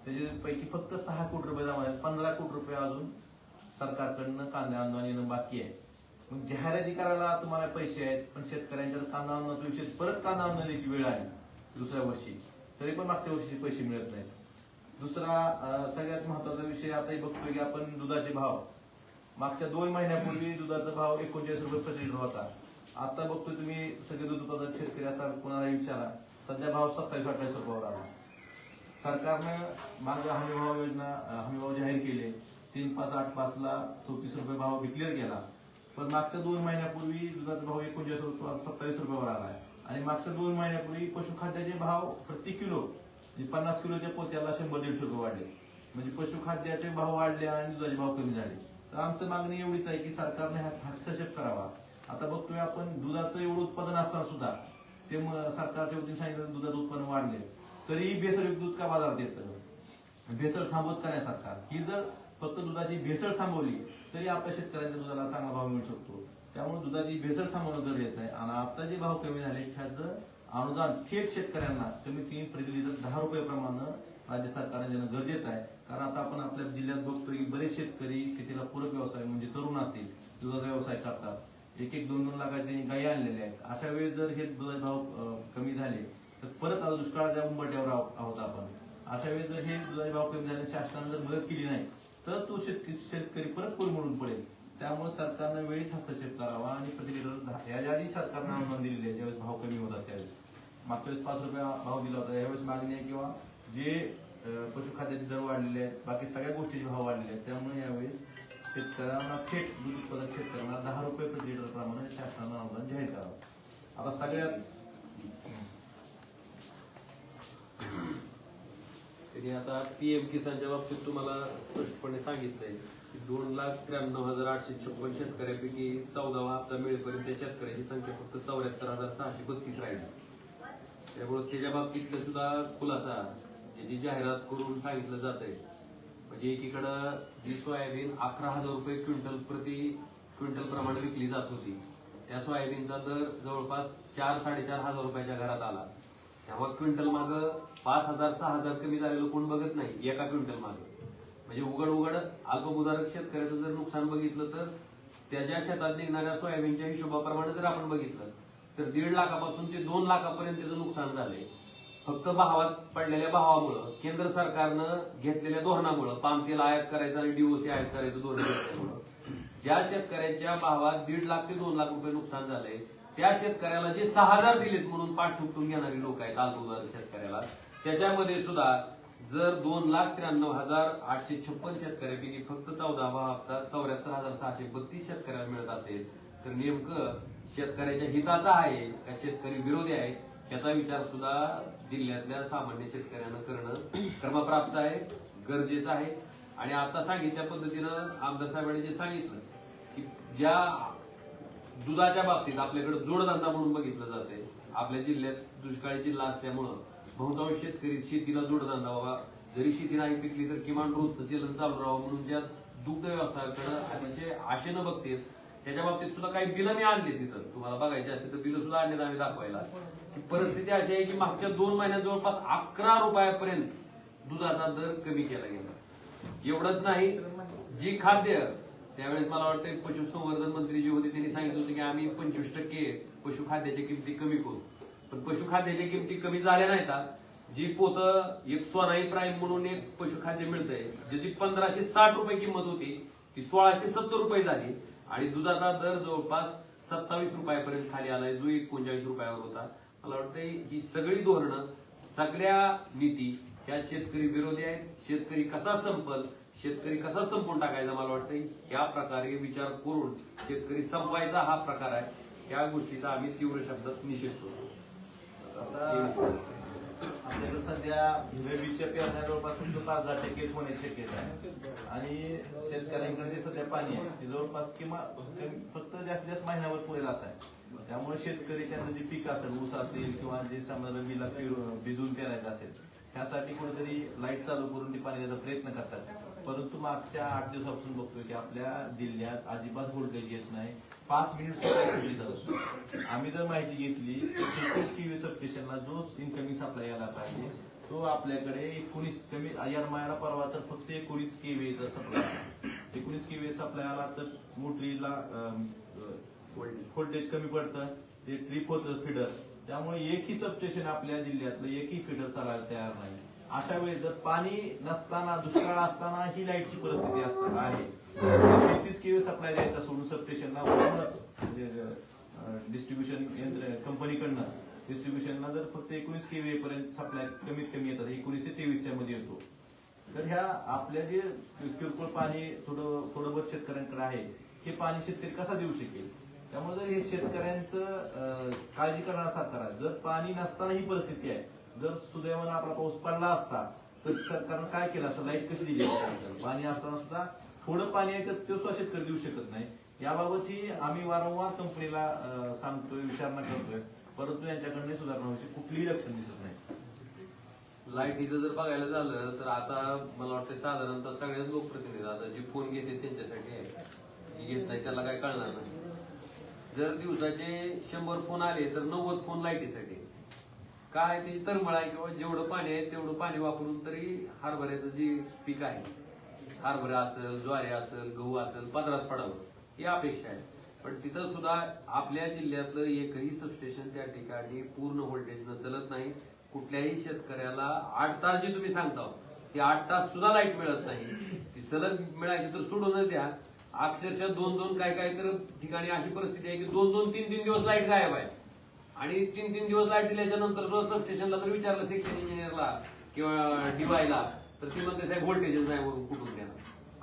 त्याच्यापैकी फक्त 6 कोटी रुपये जमा झाले. 15 कोटी रुपये अजून सरकारकडनं कांदा अनुदान येणं बाकी आहे. मग जाहिराती करायला तुम्हाला पैसे आहेत, पण शेतकऱ्यांच्या कांदा अनुदानाचा विषय परत कांदा अनुदान द्यायची वेळ आहे दुसऱ्या वर्षी, तरी पण मागच्या वर्षीचे पैसे मिळत नाहीत. दुसरा सगळ्यात महत्वाचा विषय आताही बघतोय की आपण दुधाचे भाव, मागच्या 2 महिन्यापूर्वी दुधाचा भाव 39 रुपये प्रति लिटर होता. आता बघतोय तुम्ही सगळे दूध उत्पादक शेतकरी असा कोणालाही विचारा, सध्या भाव 27-28 रुपयावर आला. सरकारनं मागं हमीभाव योजना हमीभाव जाहीर केले, 3.5-8.5 ला 34 रुपये भाव डिक्लेअर केला. पण मागच्या 2 महिन्यापूर्वी दुधाचा भाव 39 रुपये 27 रुपयावर आला आहे. आणि मागच्या 2 महिन्यापूर्वी पशुखाद्याचे भाव प्रति किलो 50 किलोच्या पोत्याला 100-150 रुपये वाढले. म्हणजे पशुखाद्याचे भाव वाढले आणि दुधाचे भाव कमी झाले. तर आमचं मागणी एवढीच आहे की सरकारने हस्तक्षेप करावा. आता बघतोय आपण दुधाचं एवढं उत्पादन असताना सुद्धा ते सरकारच्या वतीने सांगितलं दुधाचं उत्पादन वाढले, तरी भेसळयुक्त दूध का बाजारात येतं? भेसळ थांबवत का नाही सरकार? ही जर फक्त दुधाची भेसळ थांबवली तरी आपल्या शेतकऱ्यांच्या दुधाला चांगला भाव मिळू शकतो. त्यामुळे दुधाची भेसळ थांबवणं गरजेचं आहे. आणि आता जे भाव कमी झाले त्याचं अनुदान थेट शेतकऱ्यांना कमीत कमी प्रति लिटर 10 रुपये प्रमाणे राज्य सरकारने देणं गरजेचं आहे. कारण आता आपण आपल्या जिल्ह्यात बघतोय की बरेच शेतकरी शेतीला पूरक व्यवसाय म्हणजे तरुण असतील दुधाचा व्यवसाय करतात, 1-2 लाखाचे गायी आणलेल्या आहेत. अशा वेळेस जर हे दुधाचे भाव कमी झाले तर परत आता दुष्काळाच्या उंबरठ्यावर आहोत आपण. अशा वेळेस जर हे दुधाचे भाव कमी झाले, शासनाने जर मदत केली नाही तर तो शेतकरी परत कोलमडून पडेल. त्यामुळे सरकारनं वेळीच हस्तक्षेप करावा आणि प्रति लिटर याच्या आधी सरकारनं अनुदान दिलेले आहे ज्यावेळेस भाव कमी होतात त्यावेळेस. मागच्या वेळेस 5 रुपये भाव दिला होता, यावेळेस मागणी आहे किंवा जे पशुखाद्याचे दर वाढलेले आहेत, बाकी सगळ्या गोष्टीचे भाव वाढलेले आहेत. त्यामुळे यावेळेस शेतकऱ्यांना थेट दूध उत्पादक शेतकऱ्यांना 10 रुपये प्रति लिटर प्रमाणे शासनानं अनुदान जाहीर करावं. आता सगळ्यात त्यांनी आता पीएम किसानच्या बाबतीत तुम्हाला स्पष्टपणे सांगितलंय की 2,93,856 शेतकऱ्यांपैकी 14वा हप्ता मिळेपर्यंत शेतकऱ्यांची संख्या फक्त 74,632 राहिली. त्यामुळे त्याच्या बाबतीतलं सुद्धा खुलासा याची जाहिरात करून सांगितलं जात आहे. म्हणजे एकीकडं जी सोयाबीन 11,000 रुपये प्रति क्विंटल प्रमाणे विकली जात होती, त्या सोयाबीनचा दर जवळपास 4-4.5 हजार रुपयाच्या घरात आला. तेव्हा क्विंटल मागं 5,000-6,000 कमी झालेलं कोण बघत नाही एका क्विंटल मागं. म्हणजे उघड अल्पभूधारक शेतकऱ्याचं जर नुकसान बघितलं तर त्याच्या शेतात निघणाऱ्या सोयाबीनच्या हिशोबाप्रमाणे जर आपण बघितलं तर 1.5 लाखापासून ते 2 लाखापर्यंत त्याचं नुकसान झालंय. फक्त भावात पडलेल्या भावामुळं, केंद्र सरकारनं घेतलेल्या धोरणामुळं, पाम तेल आयात करायचं आणि डीओसी आयात करायचं धोरण घेतल्यामुळं ज्या शेतकऱ्यांच्या भावात 1.5 लाख ते 2 लाख रुपये नुकसान झालंय त्या शेतकऱ्याला जे 6,000 दिलेत म्हणून पाठ ठुकटून घेणारी लोक आहेत अल्पभूधारक शेतकऱ्याला, त्याच्यामध्ये सुद्धा जर 2,93,856 शेतकऱ्यांपैकी फक्त 14वा हप्ता 74,632 शेतकऱ्यांना मिळत असेल तर नेमकं शेतकऱ्याच्या हिताचा आहे का शेतकरी विरोधी आहे याचा विचार सुद्धा जिल्ह्यातल्या सामान्य शेतकऱ्यांना करणं क्रमप्राप्त आहे, गरजेचं आहे. आणि आता सांगितल्या पद्धतीनं आमदार साहेबांनी जे सांगितलं की ज्या दुधाच्या बाबतीत आपल्याकडे जोडधंदा म्हणून बघितलं जाते, आपल्या जिल्ह्यात दुष्काळी जिल्हा असल्यामुळं बहुतांश शेतकरी शेतीला जोडधंदा बाबा जरी शेती नाही पिकली तर किमान रोजचं चलन चालू राहावं म्हणून ज्या दुग्ध व्यवसायाकडे अतिशय आशेनं बघते त्याच्या बाबतीत सुद्धा काही बिलं मी आणले तिथं, तुम्हाला बघायचे असेल तर बिलं सुद्धा आणले आम्ही दाखवायला. की परिस्थिती अशी आहे की मागच्या 2 महिन्यात जवळपास 11 रुपयापर्यंत दुधाचा दर कमी केला गेला. एवढंच नाही, जी खाद्य त्यावेळेस मला वाटतं पशुसंवर्धन मंत्री जे होते त्यांनी सांगितलं होतं की आम्ही 25% पशुखाद्याच्या किमती कमी करू, पण पशुखाद्याच्या किमती कमी झाल्या नाहीत. जी पोतं एक सोनाई प्राईम म्हणून एक पशुखाद्य मिळतंय ज्याची 1,560 रुपये किंमत होती ती 1,670 रुपये झाली आणि दुधाचा दर जवळपास 27 रुपयापर्यंत खाली आलाय जो 39 रुपयावर होता. मला वाटतं ही सगळी धोरणं, सगळ्या नीती ह्या शेतकरी विरोधी आहेत. शेतकरी कसा संपल, शेतकरी कसा संपून टाकायचा, मला वाटतं ह्या प्रकारे विचार करून शेतकरी संपवायचा हा प्रकार आहे. ह्या गोष्टीचा आम्ही तीव्र शब्दात निषेध करतो. आता आपल्याकडे सध्या रबीच्या पेरण्या जवळपास फक्त 5-10% होण्याची शक्यता आहे आणि शेतकऱ्यांकडे जे सध्या पाणी आहे ते जवळपास फक्त जास्तीत जास्त महिन्यावर पुरेल असं आहे. त्यामुळे शेतकरी त्यांचं जे पीक असेल, ऊस असेल किंवा जे समजा रबीला भिजून पेरायचं असेल त्यासाठी कुठेतरी लाईट चालू करून ते पाणी द्यायचा प्रयत्न करतात. परंतु मागच्या 8 दिवसापासून बघतोय की आपल्या जिल्ह्यात अजिबात व्होल्टेज येत नाही. 5 मिनिट सुद्धा आम्ही जर माहिती घेतली तर 33 केव्ही सबस्टेशनला जो इनकमिंग सप्लाय यायला पाहिजे तो आपल्याकडे 19 कमी येरमाळ्याला परवा तर फक्त 19 केव्हीचा सप्लाय आला. 19 केव्ही सप्लाय आला तर मोटरीला व्होल्टेज कमी पडतं, ते ट्रिप होतं फिडर. त्यामुळे एकही सबस्टेशन आपल्या जिल्ह्यातलं एकही फिडर चालायला तयार नाही. अशा वेळी जर पाणी नसताना, दुष्काळ असताना ही लाईटची परिस्थिती आहे. 33 केव्ही सप्लाय द्यायचा सोडून सबस्टेशनला डिस्ट्रीब्युशन कंपनीकडनं डिस्ट्रीब्युशनला जर फक्त 19 केव्ही पर्यंत सप्लाय कमीत कमी येतात, 19 ते 23 मध्ये येतो. तर ह्या आपल्या जे किरकोळ पाणी थोडं बहुत शेतकऱ्यांकडे आहे हे पाणी शेतकरी कसा देऊ शकेल. त्यामुळे जर हे शेतकऱ्यांचं काळजी करणारा सरकार आहे. जर पाणी नसताना ही परिस्थिती आहे, जर सुदैवानं आपला पाऊस पडला असता तर सरकारनं काय केलं असतं, लाईट कशी दिली असते. पाणी असताना सुद्धा थोडं पाणी आहे तर तो सुद्धा शेतकरी देऊ शकत नाही. याबाबतही आम्ही वारंवार कंपनीला सांगतोय, विचारणा करतोय, परंतु यांच्याकडनं सुधारणा व्हायची कुठलीही लक्षण दिसत नाही. लाईटीचं जर बघायला झालं तर आता मला वाटतं साधारणतः सगळ्याच लोकप्रतिनिधी आता जे फोन घेते त्यांच्यासाठी आहे, जे घेत नाही त्याला काय कळणार नाही. जर दिवसाचे 100 फोन आले तर 90 फोन लाईटीसाठी. काय त्याची तरमळ आहे किंवा जेवढं पाणी आहे तेवढं पाणी वापरून तरी हरभऱ्याचं जे पीक आहे, हरभरा असेल, ज्वारी असेल, गहू असेल, पदरात पडावं ही अपेक्षा आहे. पण तिथं सुद्धा आपल्या जिल्ह्यातलं एकही सबस्टेशन त्या ठिकाणी पूर्ण व्होल्टेजनं चलत नाही. कुठल्याही शेतकऱ्याला 8 तास जे तुम्ही सांगता ते 8 तास सुद्धा लाईट मिळत नाही. ती सलग मिळायची तर सोडूनच द्या, अक्षरशः 2-2 काय तर ठिकाणी अशी परिस्थिती आहे की 2-2, 3-3 दिवस लाईट गायब आहे. आणि 3-3 दिवस लाईट दिल्याच्या नंतर सुद्धा सबस्टेशनला जर विचारलं सेक्शन इंजिनियरला किंवा डीवायला तर ती म्हणते साहेब व्होल्टेजच नाही वरून कुठून देणार.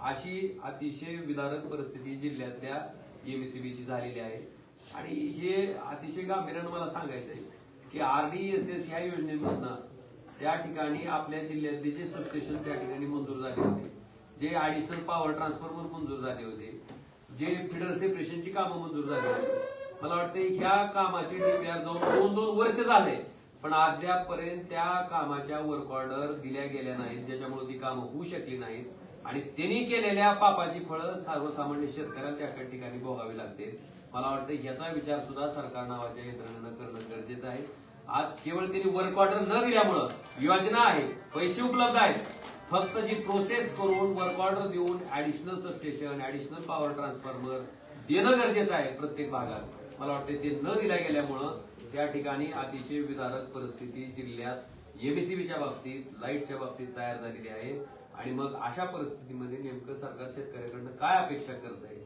अशी अतिशय विदारक परिस्थिती जिल्ह्यातल्या एमएससीबीची झालेली आहे. आणि हे अतिशय गांभीर्यानं मला सांगायचं आहे की RDSS ह्या योजनेमधनं त्या ठिकाणी आपल्या जिल्ह्यातले जे सबस्टेशन त्या ठिकाणी मंजूर झाले होते, जे ऍडिशनल पॉवर ट्रान्सफॉर्मर मंजूर झाले होते, जे फिडर सेपरेशनची कामं मंजूर झाली होती, मला वाटतं ह्या कामाची DPR जाऊन 2-2 वर्ष झाले पण अद्यापर्यंत त्या कामाच्या वर्क ऑर्डर दिल्या गेल्या नाहीत, ज्याच्यामुळे ती कामं होऊ शकली नाहीत. आणि त्यांनी केलेल्या पापाची फळं सर्वसामान्य शेतकऱ्याला त्या ठिकाणी भोगावी लागते. मला वाटतं ह्याचा विचार सुद्धा सरकार नावाच्या यंत्रणेनं करणं गरजेचं आहे. आज केवळ त्यांनी वर्क ऑर्डर न दिल्यामुळं योजना आहे, पैसे उपलब्ध आहेत, फक्त जी प्रोसेस करून वर्क ऑर्डर देऊन additional substation, additional power transformer देणं गरजेचं आहे प्रत्येक भागात. मला वाटतं ते न दिल्या गेल्यामुळं त्या ठिकाणी अतिशय विदारक परिस्थिती जिल्ह्यात एमएससीबीच्या बाबतीत, लाईटच्या बाबतीत तयार झालेली आहे. आणि मग अशा परिस्थितीमध्ये नेमकं सरकार शेतकऱ्याकडनं काय अपेक्षा करत आहे,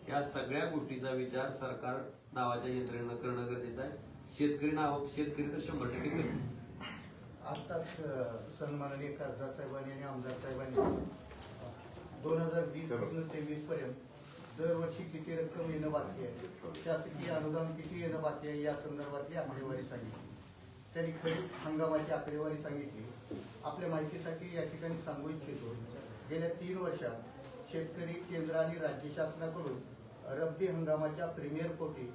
या सगळ्या गोष्टीचा विचार सरकार नावाच्या यंत्रणेनं करणं गरजेचं आहे. शेतकरी तर 100% करतो. आताच सन्माननीय खासदार साहेबांनी आणि आमदार साहेबांनी 2020 पासून 23 पर्यंत दरवर्षी किती रक्कम येणं बाकी आहे, शासकीय अनुदान किती येणं बाकी आहे या संदर्भातली आकडेवारी सांगितली. त्यांनी खरीप हंगामाची आकडेवारी सांगितली. आपल्या माहितीसाठी या ठिकाणी सांगू इच्छितो, गेल्या 3 वर्षात शेतकरी केंद्र आणि राज्य शासनाकडून रब्बी हंगामाच्या प्रीमियर पोटी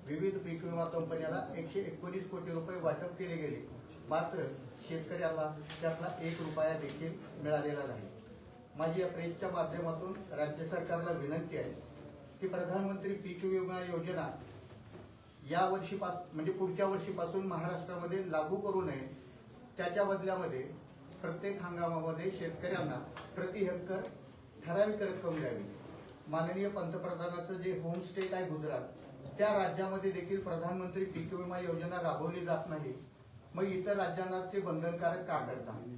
विविध पीक विमा कंपन्याला 119 कोटी रुपये वाटप केले गेले. मात्र शेतकऱ्याला त्यातला 1 रुपया देखील मिळालेला नाही. माझी या प्रेसच्या माध्यमातून राज्य सरकारला विनंती आहे की प्रधानमंत्री पीक विमा योजना या वर्षीपासून म्हणजे पुढच्या वर्षीपासून महाराष्ट्रामध्ये लागू करू नये. त्याच्या बदल्यामध्ये प्रत्येक हंगामामध्ये शेतकऱ्यांना प्रति हेक्टर ठराविक रक्कम द्यावी. माननीय पंतप्रधानांचं जे होम स्टेट आहे गुजरात, त्या राज्यामध्ये देखील प्रधानमंत्री पीक विमा योजना राबवली जात नाही. मग इतर राज्यांना ते बंधनकारक का करतात?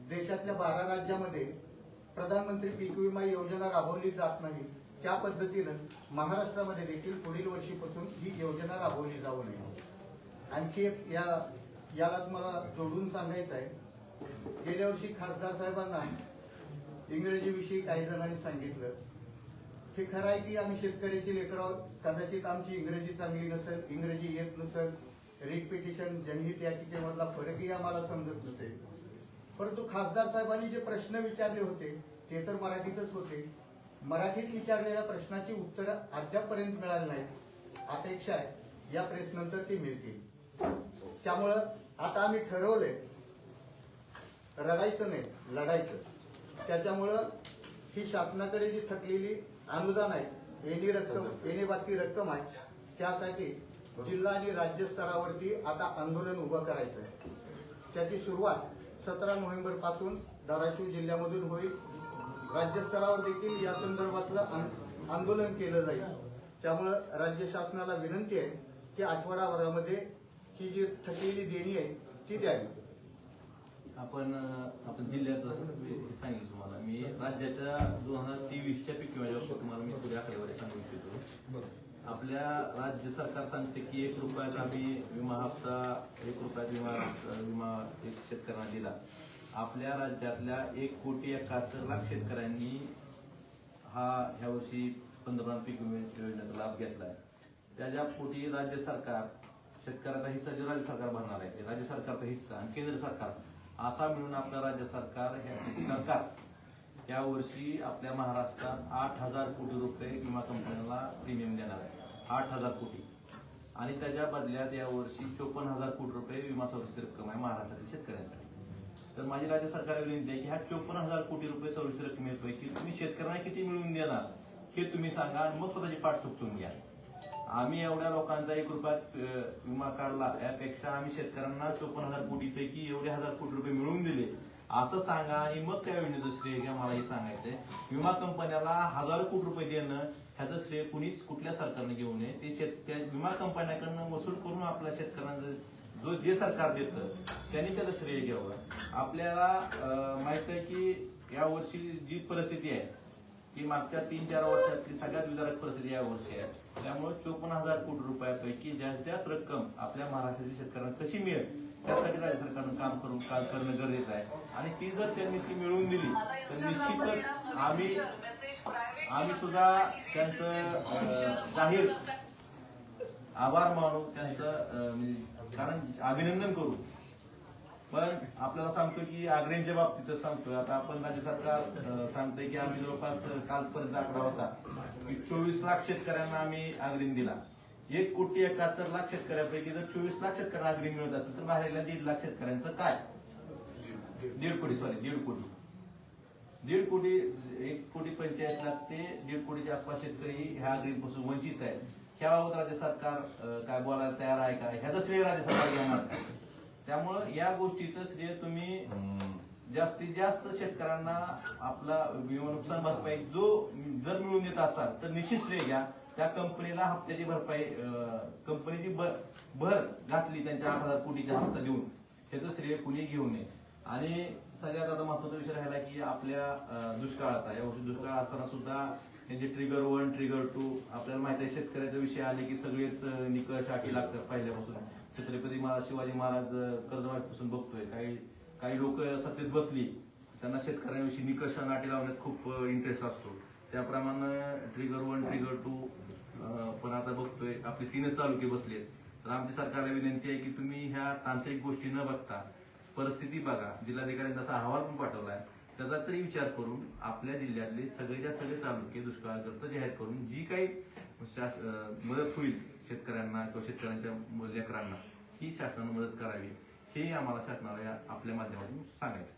देशातल्या 12 राज्यामध्ये प्रधानमंत्री पीक विमा योजना राबवली जात नाही. त्या पद्धतीनं महाराष्ट्रामध्ये देखील पुढील वर्षीपासून ही योजना राबवली जाऊ नये. आणखी एक यालाच मला जोडून सांगायचं आहे, गेल्या वर्षी खासदार साहेबांना इंग्रजीविषयी काही जणांनी सांगितलं. हे खरं आहे की आम्ही शेतकऱ्याची लेकरं आहोत. कदाचित आमची इंग्रजी चांगली नसेल, इंग्रजी येत नसेल, रिपिटिशन जनहित याचिकेमधला फरकही आम्हाला समजत नसेल. परंतु खासदार साहेबांनी जे प्रश्न विचारले होते ते तर मराठीतच होते. मराठीत विचारलेल्या प्रश्नाची उत्तरं अद्यापपर्यंत मिळाली नाहीत. अपेक्षा आहे या प्रेस नंतर ते मिळतील. त्यामुळं आता आम्ही ठरवलंय रडायचं नाही, लढायचं. त्याच्यामुळं ही शासनाकडे जी थकलेली अनुदान आहे, येणे बाकी रक्कम आहे, त्यासाठी जिल्हा आणि राज्य स्तरावरती आता आंदोलन उभं करायचं आहे. त्याची सुरुवात 17 नोव्हेंबर पासून धाराशिव जिल्ह्यामधून होईल. राज्यस्तरावर देखील या संदर्भातलं आंदोलन केलं जाईल. त्यामुळं राज्य शासनाला विनंती आहे की आठवडाभरामध्ये ही जी थकलेली देणी आहे ती द्यावी. आपण जिल्ह्यात सांगितलं तुम्हाला मी राज्याच्या 2023च्या पीक विम्याच्या तुम्हाला मी थोडी आकडेवारी सांगू इच्छितो. आपल्या राज्य सरकार सांगते की 1 रुपयात आम्ही विमा हप्ता 1 रुपयात विमा एक शेतकऱ्यांना दिला. आपल्या राज्यातल्या 1,71,00,000 शेतकऱ्यांनी ह्या वर्षी पंतप्रधान पीक विमा योजनेचा लाभ घेतलाय. त्याच्या पोटी राज्य सरकार शेतकऱ्याचा हिस्सा जो राज्य सरकार भरणार आहे ते राज्य सरकारचा हिस्सा आणि केंद्र सरकार असा मिळून आपलं राज्य सरकार या वर्षी आपल्या महाराष्ट्रात 8,000 कोटी रुपये विमा कंपन्यांना प्रीमियम देणार आहे. 8,000 कोटी आणि त्याच्या बदल्यात या वर्षी 54,000 कोटी रुपये विमा संरक्षित रक्कम आहे महाराष्ट्रातील शेतकऱ्यांसाठी. तर माझी राज्य सरकारला विनंती आहे की ह्या 54,000 कोटी रुपये संरक्षित रक्कमेपैकी तुम्ही शेतकऱ्यांना किती मिळवून देणार हे तुम्ही सांगा आणि मग स्वतःची पाठ ठोकून घ्या. आम्ही एवढ्या लोकांचा 1 रुपयात विमा काढला यापेक्षा आम्ही शेतकऱ्यांना 54,000 कोटीपैकी एवढे 1,000 कोटी रुपये मिळवून दिले असं सांगा आणि मग त्या योजनेचं श्रेय घ्या. मला हे सांगायचंय विमा कंपन्याला हजारो कोटी रुपये देणं ह्याचं श्रेय कुणीच कुठल्या सरकारने घेऊ नये. ते विमा कंपन्याकडनं वसूल करून आपल्या शेतकऱ्यांना जे सरकार देतं त्यांनी त्याचं श्रेय घ्यावं. आपल्याला माहित आहे की या वर्षी जी परिस्थिती आहे ती मागच्या 3-4 वर्षातली सगळ्यात विदारक परिस्थिती या वर्षी आहे. त्यामुळे 54,000 कोटी रुपयापैकी जास्त रक्कम आपल्या महाराष्ट्रातील शेतकऱ्यांना कशी मिळेल त्यासाठी राज्य सरकारनं काम करणं गरजेचं आहे. आणि ती जर त्यांनी ती मिळवून दिली तर निश्चितच आम्ही सुद्धा त्यांचं जाहीर आभार मानू, त्यांचं कारण अभिनंदन करू. पण आपल्याला सांगतो की अग्रेंच्या बाबतीतच सांगतोय. आता आपण राज्य सरकार सांगतोय की आम्ही जवळपास कालपर्यंत आकडा होता की 24 लाख शेतकऱ्यांना आम्ही अग्रिम दिला. 1,71,00,000 शेतकऱ्यापैकी जर 24 लाख शेतकऱ्यांना अग्रिम मिळत असेल तर बाहेरल्या 1.5 लाख शेतकऱ्यांचं काय? 1.5 कोटी 1,45,00,000 ते 1.5 कोटीच्या आसपास शेतकरी ह्या अग्रिमपासून वंचित आहेत. ह्याबाबत राज्य सरकार काय बोलायला तयार आहे का? ह्याचं श्रेय राज्य सरकार घेणार काय? त्यामुळं या गोष्टीचं श्रेय तुम्ही जास्तीत जास्त शेतकऱ्यांना आपला विमा नुकसान भरपाई जर मिळवून देत असाल तर निश्चित श्रेय घ्या. त्या कंपनीला हप्त्याची भरपाई कंपनीची भर घातली त्यांच्या 8,000 कोटीचा हप्ता देऊन त्याचं श्रेय कुणी घेऊ नये. आणि सगळ्यात आता महत्वाचा विषय राहिला की आपल्या दुष्काळाचा. या वर्षी दुष्काळ असताना सुद्धा हे जे ट्रिगर 1 ट्रिगर 2 आपल्याला माहिती आहे शेतकऱ्याचा विषय आले की सगळेच निकष अटी लागतात. पहिल्यापासून छत्रपती शिवाजी महाराज कर्जमाफीपासून बघतोय काही लोक सत्तेत बसली त्यांना शेतकऱ्यांविषयी निकष अटी लावण्यात खूप इंटरेस्ट असतो. त्याप्रमाणे ट्रिगर 1 ट्रिगर 2 पण आता बघतोय आपले 3च तालुके बसलेत. तर आमची सरकारला विनंती आहे की तुम्ही ह्या तांत्रिक गोष्टी न बघता परिस्थिती बघा. जिल्हाधिकाऱ्यांनी तसा अहवाल पण पाठवलाय. त्याचा तरी विचार करून आपल्या जिल्ह्यातले सगळेच्या सगळे तालुके दुष्काळग्रस्त जाहीर करून जी काही मदत होईल शेतकऱ्यांना किंवा शेतकऱ्यांच्या लेकरांना ही शासनानं मदत करावी हे आम्हाला शासनाला आपल्या माध्यमातून सांगायचं.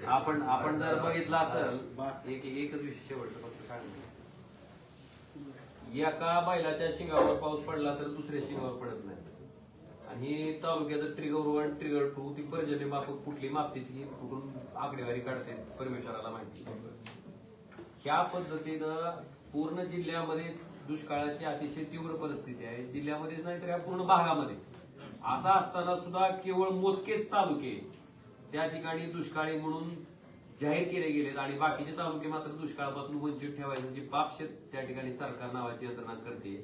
आपण जर बघितलं असेल एकच विषय शेवटचं फक्त सांगितलं एका बैलाच्या शिंगावर पाऊस पडला तर दुसऱ्या शिंगावर पडत नाही. आणि तालुक्याचं ट्रिगर 1 ट्रिगर 2 ती पर्जन्य माफक कुठली मापते ती कुठून आकडेवारी काढते परमेश्वराला माहिती. ह्या पद्धतीनं पूर्ण जिल्ह्यामध्ये दुष्काळाची अतिशय तीव्र परिस्थिती आहे. जिल्ह्यामध्येच नाही तर या पूर्ण भागामध्ये. असं असताना सुद्धा केवळ मोजकेच तालुके त्या ठिकाणी दुष्काळी म्हणून जाहीर केले गेलेत आणि बाकीचे तालुके मात्र दुष्काळापासून वंचित ठेवायचं जे पाप त्या ठिकाणी सरकार नावाची यंत्रणा करते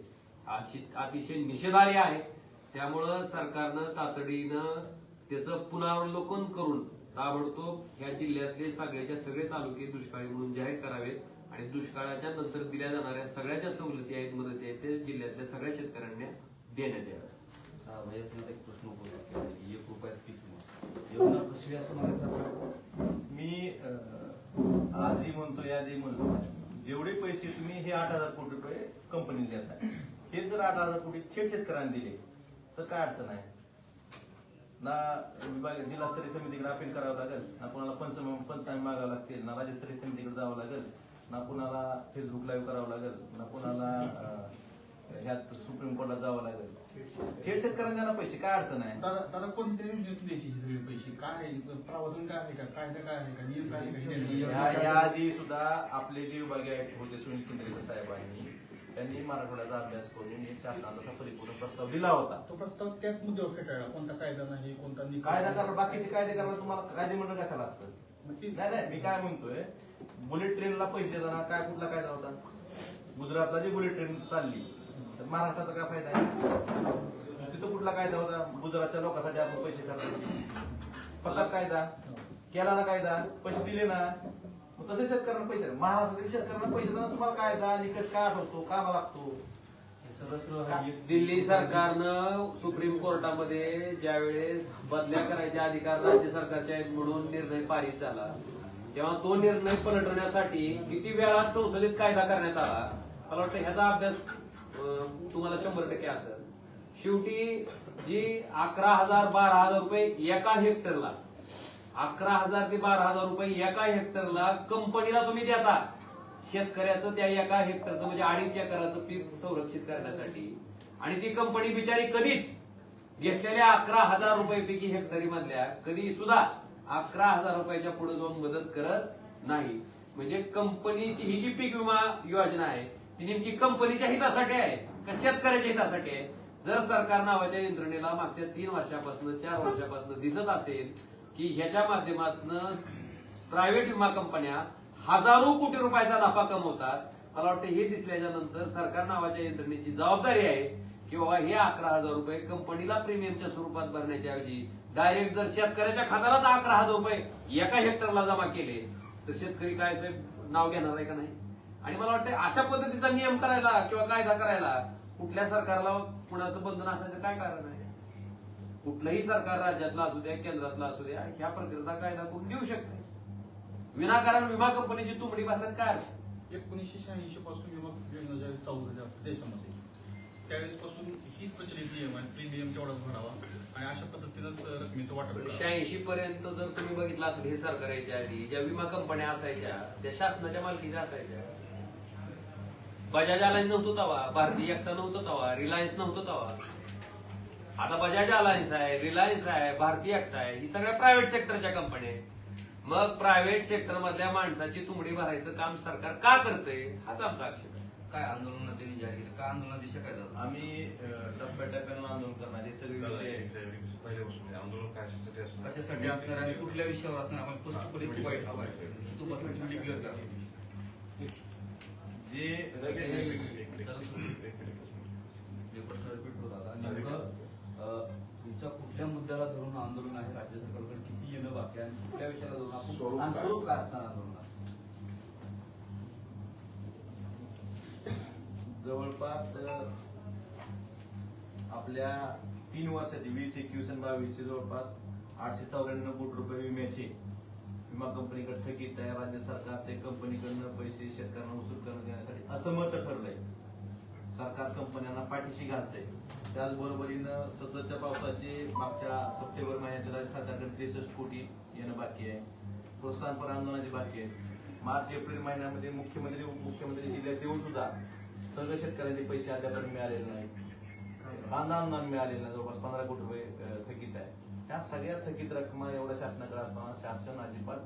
अतिशय निषेधार्ह आहे. त्यामुळं सरकारनं तातडीनं त्याचं पुनरावलोकन करून ताबडतोब ह्या जिल्ह्यातले सगळ्याच्या सगळे तालुके दुष्काळी म्हणून जाहीर करावेत आणि दुष्काळाच्या नंतर दिल्या जाणाऱ्या सगळ्या ज्या सवलती आहेत, मदती आहेत, ते जिल्ह्यातल्या सगळ्या शेतकऱ्यांना देण्यात याव्या. भैया तुला एक प्रश्न उपस्थित केला. 1 रुपयात पीक विमा योजना कशी असं म्हणायचं? मी आजही म्हणतो, यादी म्हणतो, जेवढे पैसे तुम्ही हे 8,000 कोटी रुपये कंपनीला देताय, हे जर 8,000 कोटी थेट शेतकऱ्यांना दिले तर काय अडचण आहे ना? विभाग जिल्हास्तरीय समितीकडे अपील करावं लागेल ना, कुणाला पंचनामे मागावं लागतील ना, राज्यस्तरीय समितीकडे जावं लागेल ना, कुणाला फेसबुक लाईव्ह करावं लागेल ना, कुणाला ह्यात सुप्रीम कोर्टात जावं लागेल. थेट शेतकऱ्यांना द्यायला पैसे, काय अडचण आहे? दादा कोणत्या योजनेतून द्यायची ही सगळे पैसे? काय आहे? प्रावधान काय आहे का? कायदा काय आहे का? नियम काय आहे का? या आधी सुद्धा आपले जे विभागीय आयुक्त होते सुनील केंद्रेकर साहेबांनी, त्यांनी मराठवाड्याचा अभ्यास करून एक शासनाचा परिपूर्ण प्रस्ताव दिला होता. तो प्रस्ताव त्याच मुद्द्यावर फेटाळला. कोणता कायदा नाही, कोणता कायदा करायला, बाकीचे कायदे करायला तुम्हाला कायदे मंडळ कशाला असतं? नाही, मी काय म्हणतोय, बुलेट ट्रेनला पैसे देताना काय कुठला कायदा होता? गुजरातला जी बुलेट ट्रेन चालली तर महाराष्ट्राचा काय फायदा आहे? तिथं कुठला कायदा होता? गुजरातच्या लोकांसाठी आपण पैसे करतो, पत्ता कायदा केला ना, कायदा पैसे दिले ना, तसे शेतकऱ्यांना पैसे, महाराष्ट्रातील शेतकऱ्यांना पैसे देताना तुम्हाला कायदा निकष काय आठवतो, का लागतो? दिल्ली सरकारनं सुप्रीम कोर्टामध्ये ज्यावेळेस बदल्या करायचे अधिकार राज्य सरकारचे आहेत म्हणून निर्णय पारित झाला, तेव्हा तो निर्णय पलटवण्यासाठी किती वेळात संसदेत कायदा करण्यात आला. मला वाटतं ह्याचा अभ्यास तुम्हाला 100% असेल. शेवटी जी 11,000 12,000 रुपये एका हेक्टरला, 11,000 ते 12,000 रुपये एका हेक्टरला कंपनीला तुम्ही देता, शेतकऱ्याचं त्या एका हेक्टरचं म्हणजे 2.5 एकराचं पीक संरक्षित करण्यासाठी, आणि ती कंपनी बिचारी कधीच घेतलेल्या 11,000 रुपये पैकी हेक्टरी मधल्या कधी सुद्धा 11,000 रुपयाच्या पुढे जाऊन मदत करत नाही. म्हणजे कंपनीची ही जी पीक विमा योजना आहे ती नेमकी कंपनीच्या हितासाठी आहे का शेतकऱ्याच्या हितासाठी आहे? जर सरकार नावाच्या यंत्रणेला मागच्या 3 वर्षापासून 4 वर्षापासून दिसत असेल की ह्याच्या माध्यमातून प्रायव्हेट विमा कंपन्या हजारो कोटी रुपयाचा नफा कमवतात, मला वाटतं हे दिसल्याच्या नंतर सरकार नावाच्या यंत्रणेची जबाबदारी आहे की बाबा हे 11,000 रुपये कंपनीला प्रीमियमच्या स्वरूपात भरण्याच्या ऐवजी डायरेक्ट जर शेतकऱ्याच्या खात्यालाच 11,000 रुपये एका हेक्टरला जमा केले तर शेतकरी काय साहेब नाव घेणार आहे का नाही? आणि मला वाटतं अशा पद्धतीचा नियम करायला किंवा कायदा करायला कुठल्या सरकारला कुणाचं बंधन असायचं काय कारण आहे? कुठलंही सरकार राज्यातला असू द्या, केंद्रातला असू द्या, ह्या प्रकारचा कायदा करून देऊ शकते. विनाकारण विमा कंपनीची तुमडी भरण्यात काय अर्थ? 1986 पासून विमा योजना ज्या चालू झाल्या देशामध्ये त्यावेळेस पासून हीच प्रचलित नियम आहे, प्रीमियम तेवढाच भरावा आणि अशा पद्धतीनंच रकमेचं वाटप करावं. 86 पर्यंत जर तुम्ही बघितलं असेल हे सरकार यायच्या आधी ज्या विमा कंपन्या असायच्या त्या शासनाच्या मालकीच्या असायच्या. बजाज अलायन्स नव्हतं तवा, भारतीय एक्सा नव्हतं तवा, रिलायन्स नव्हतं तवा. आता बजाज अलायन्स आहे, रिलायन्स आहे, भारतीय एक्सा आहे, ही सगळ्या प्रायव्हेट सेक्टरच्या कंपन्या आहेत. मग प्रायव्हेट सेक्टर मधल्या माणसाची तुमडी भरायचं काम सरकार का करतंय हाच आमचा आक्षेप आहे. काय आंदोलन त्यांनी जाहीर केलं? काय आंदोलन दिशा काय झालं? आम्ही टप्प्याटप्प्यानं आंदोलन करणार, हे सगळे विषय आंदोलन कशासाठी असणार? कशासाठी असणार आणि कुठल्या विषयावर असणार? आपण स्पष्टपणे तू वाईट हवाय तू बसून क्लिअर कर. जे प्रश्न रिपीट होत आता. नेमकं तुमच्या कुठल्या मुद्द्याला धरून आंदोलन आहे? राज्य सरकारकडे किती येणं बाकी आहे? कुठल्या विषयाला धरून आपण आणि स्वरूप काय असणार आंदोलनात? जवळपास आपल्या 3 वर्षाची 20, 21 आणि 22 चे जवळपास 894 कोटी रुपये विम्याचे विमा कंपनीकडे थकीत आहे. राज्य सरकार ते कंपनीकडनं पैसे शेतकऱ्यांना वसूल करून देण्यासाठी असमर्थ ठरलंय. सरकार कंपन्यांना पाठीशी घालतंय. त्याचबरोबरीनं सततच्या पावसाचे मागच्या सप्टेंबर महिन्यात राज्य सरकारकडे 63 कोटी येणं बाकी आहे. प्रोत्साहनपर आंदोलनाचे बाकी आहे. मार्च एप्रिल महिन्यामध्ये मुख्यमंत्री जिल्ह्यात देऊन सुद्धा सगळ्या शेतकऱ्यांचे पैसे अद्यापर्यंत मिळालेले नाहीत. बांधा अनुदान मिळालेलं नाही, जवळपास 15 कोटी रुपये थकीत आहे. ह्या सगळ्या थकीत रकमा एवढ्या शासनाकडे असताना शासन अजिबात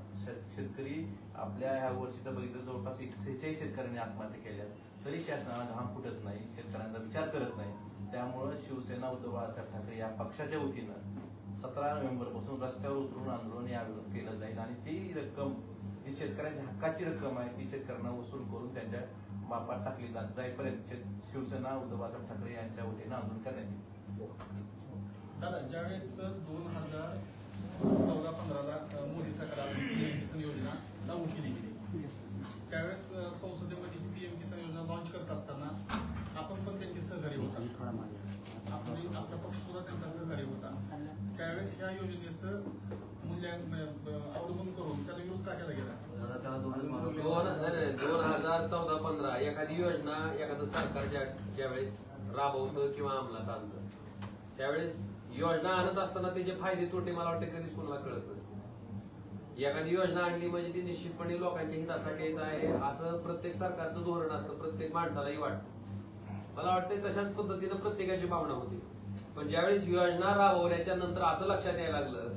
शेतकरी आपल्या ह्या वर्षी तर बघितलं जवळपास 146 शेतकऱ्यांनी आत्महत्या केल्या, तरी शासनाला घाम फुटत नाही, शेतकऱ्यांचा विचार करत नाही. त्यामुळे शिवसेना उद्धव बाळासाहेब ठाकरे या पक्षाच्या वतीनं 17 नोव्हेंबर पासून रस्त्यावर उतरून आंदोलन याविरोधात केलं जाईल आणि ती रक्कम जी शेतकऱ्यांच्या हक्काची रक्कम आहे ती शेतकऱ्यांना वसूल करून त्यांच्या मापात टाकली जाईपर्यंत शिवसेना उद्धव बाळासाहेब ठाकरे यांच्या वतीनं आंदोलन करण्यात येईल. दादा ज्यावेळेस 2000 14-15ला मोदी सरकारने पीएम किसान योजना लागू केली गेली. त्यावेळेस संसदेमध्ये ही पीएम किसान योजना लॉन्च करत असताना आपण पण त्यांचे सहकारी होता. आपला पक्ष सुद्धा त्यांचा सहकारी होता. त्यावेळेस ह्या योजनेचं अवलंबन करून त्याला विरोध का केला गेला? दादा त्याला दोनच मागं- 2014-15 एखादी योजना एखादं सरकार ज्यावेळेस राबवतं किंवा अंमलात आणतं त्यावेळेस योजना आणत असताना त्याचे फायदे तोटे मला वाटतं कधीच कोणाला कळत नसते. एखादी योजना आणली म्हणजे ती निश्चितपणे लोकांच्या हितासाठीच आहे असं प्रत्येक सरकारचं धोरण असतं, प्रत्येक माणसालाही वाटतं. मला वाटतं तशाच पद्धतीनं प्रत्येकाची भावना होती. पण ज्यावेळेस योजना राबवल्याच्या नंतर असं लक्षात यायला लागलं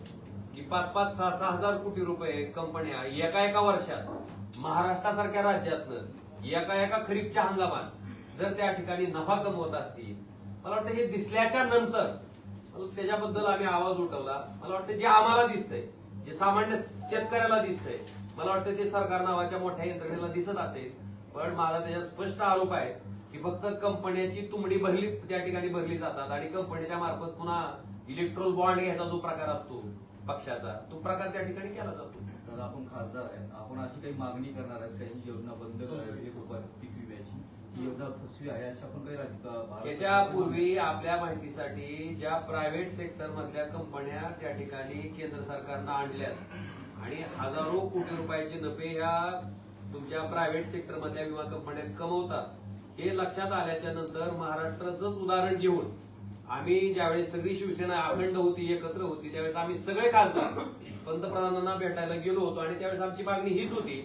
की 5-5, 6-6 हजार कोटी रुपये कंपन्या एका वर्षात महाराष्ट्रासारख्या राज्यातनं एका खरीपच्या हंगामात जर त्या ठिकाणी नफा कमवत असतील, मला वाटतं हे दिसल्याच्या नंतर त्याच्याबद्दल आम्ही आवाज उठवला. मला वाटतं जे आम्हाला दिसतंय, जे सामान्य शेतकऱ्याला दिसतंय, मला वाटतं ते सरकार नावाच्या मोठ्या यंत्रणेला दिसत असेल. पण माझा त्याच्यात स्पष्ट आरोप आहे की फक्त कंपन्याची तुंबडी त्या ठिकाणी भरली जातात आणि कंपनीच्या मार्फत पुन्हा इलेक्ट्रोल बॉन्ड घ्यायचा जो प्रकार असतो पक्षाचा, तो प्रकार त्या ठिकाणी केला जातो. दादा आपण खासदार आहेत, आपण अशी काही मागणी करणार आहेत काही योजना बंद करावी पीक विम्याची, ही योजना फसवी आहे अशी आपण काही याच्यापूर्वी आपल्या माहितीसाठी ज्या प्रायव्हेट सेक्टर मधल्या कंपन्या त्या ठिकाणी केंद्र सरकारनं आणल्यात आणि हजारो कोटी रुपयाचे नफे ह्या तुमच्या प्रायव्हेट सेक्टर मधल्या विमा कंपन्या कमवतात हे लक्षात आल्याच्या नंतर महाराष्ट्राचंच उदाहरण घेऊन आम्ही ज्यावेळेस सगळी शिवसेना अखंड होती, एकत्र होती, त्यावेळेस आम्ही सगळे खासदार पंतप्रधानांना भेटायला गेलो होतो आणि त्यावेळेस आमची मागणी हीच होती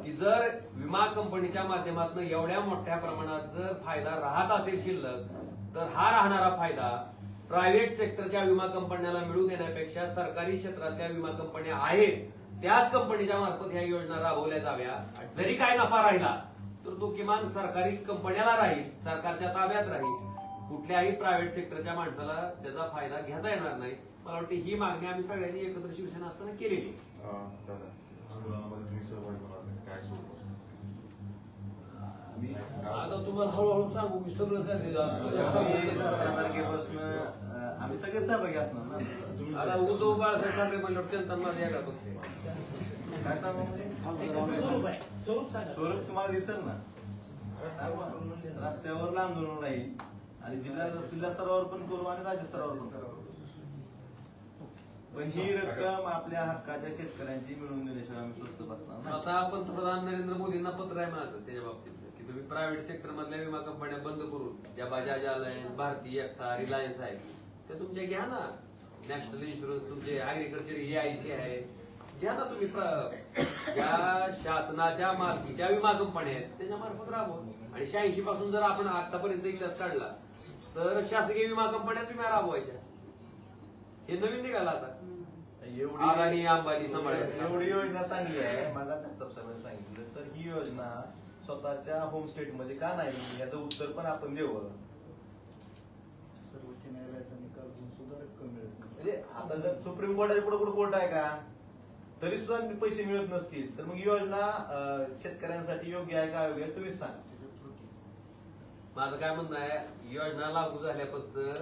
की जर विमा कंपनीच्या माध्यमातून एवढ्या मोठ्या प्रमाणात जर फायदा राहत असेल शिल्लक तर हा राहणारा फायदा प्रायव्हेट सेक्टरच्या विमा कंपन्याला मिळू देण्यापेक्षा सरकारी क्षेत्रातल्या विमा कंपन्या आहेत त्याच कंपनीच्या मार्फत ह्या योजना राबवल्या जाव्या. जरी काय नफा राहिला तर तो किमान सरकारी कंपन्याला राहील, सरकारच्या ताब्यात राहील, कुठल्याही प्रायव्हेट सेक्टरच्या माणसाला त्याचा फायदा घेता येणार नाही. मला वाटतं ही मागणी आम्ही सगळ्यांनी एकत्र शिवसेना असताना केलेली. दादा आंदोलनामध्ये तुम्ही सहभागी होणार नाही. काय स्वरूप आता तुम्हाला हळूहळू सांगू की सगळं झालेलं 17 तारखेपासून आम्ही सगळे सहभागी असणार ना. आता उद्धव बाळासाहेब ठाकरे म्हणल्यावर त्यांचा माझा एका पक्ष आहे. काय सांगू म्हणजे स्वरूप तुम्हाला दिसेल ना. रस्त्यावर आंदोलन राहील आणि जिल्हा स्तरावर पण करू आणि राज्य स्तरावर पण करू. पण ही रक्कम आपल्या हक्काच्या शेतकऱ्यांची मिळवून दिल्याशिवाय आम्ही स्वस्त बसणार नाही. आता पंतप्रधान नरेंद्र मोदींना पत्र आहे माझं त्याच्या बाबतीत की तुम्ही प्रायव्हेट सेक्टर मधल्या विमा कंपन्या बंद करून ज्या बजाज अलायन्स, भारती एक्सा, रिलायन्स आहे त्या तुमच्या घ्या ना. नॅशनल इन्शुरन्स तुमचे ऍग्रिकल्चर EIC आहे, घ्या ना तुम्ही. ज्या शासनाच्या मालकीच्या विमा कंपन्या आहेत त्याच्या मार्फत राबवा. आणि 86 पासून जर आपण आतापर्यंत इतिहास काढला तर शासकीय विमा कंपन्याच विमा राबवायच्या. हे नवीन निघाला आता. अदानी अंबानी सांभाळायचं. एवढी योजना चांगली आहे. मला जगताप साहेबांनी सांगितलं तर ही योजना स्वतःच्या होम स्टेट मध्ये का नाही याचं उत्तर पण आपण देऊ. सर्वोच्च न्यायालयाचा निकाल घेऊन सुद्धा रक्कम मिळत नाही. म्हणजे आता जर सुप्रीम कोर्टाच्या पुढे कुठे कोर्ट आहे का तरी सुद्धा पैसे मिळत नसतील तर मग योजना शेतकऱ्यांसाठी योग्य आहे का योग्य आहे तुम्हीच सांगा. माझं काय म्हणणं आहे, योजना लागू झाल्यापासून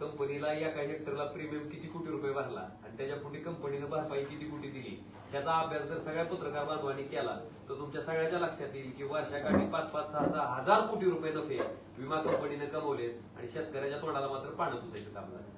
कंपनीला एका हेक्टरला प्रीमियम किती कोटी रुपये भरला आणि त्याच्या पुढे कंपनीनं भरपाई किती कोटी दिली याचा अभ्यास जर सगळ्या पत्रकार बांधवांनी केला तर तुमच्या सगळ्याच्या लक्षात येईल की वर्षाकाठी 5-5, 6-6 हजार कोटी रुपये नफे विमा कंपनीने कमवले आणि शेतकऱ्याच्या तोंडाला मात्र पानं पुसायचं काम झालं.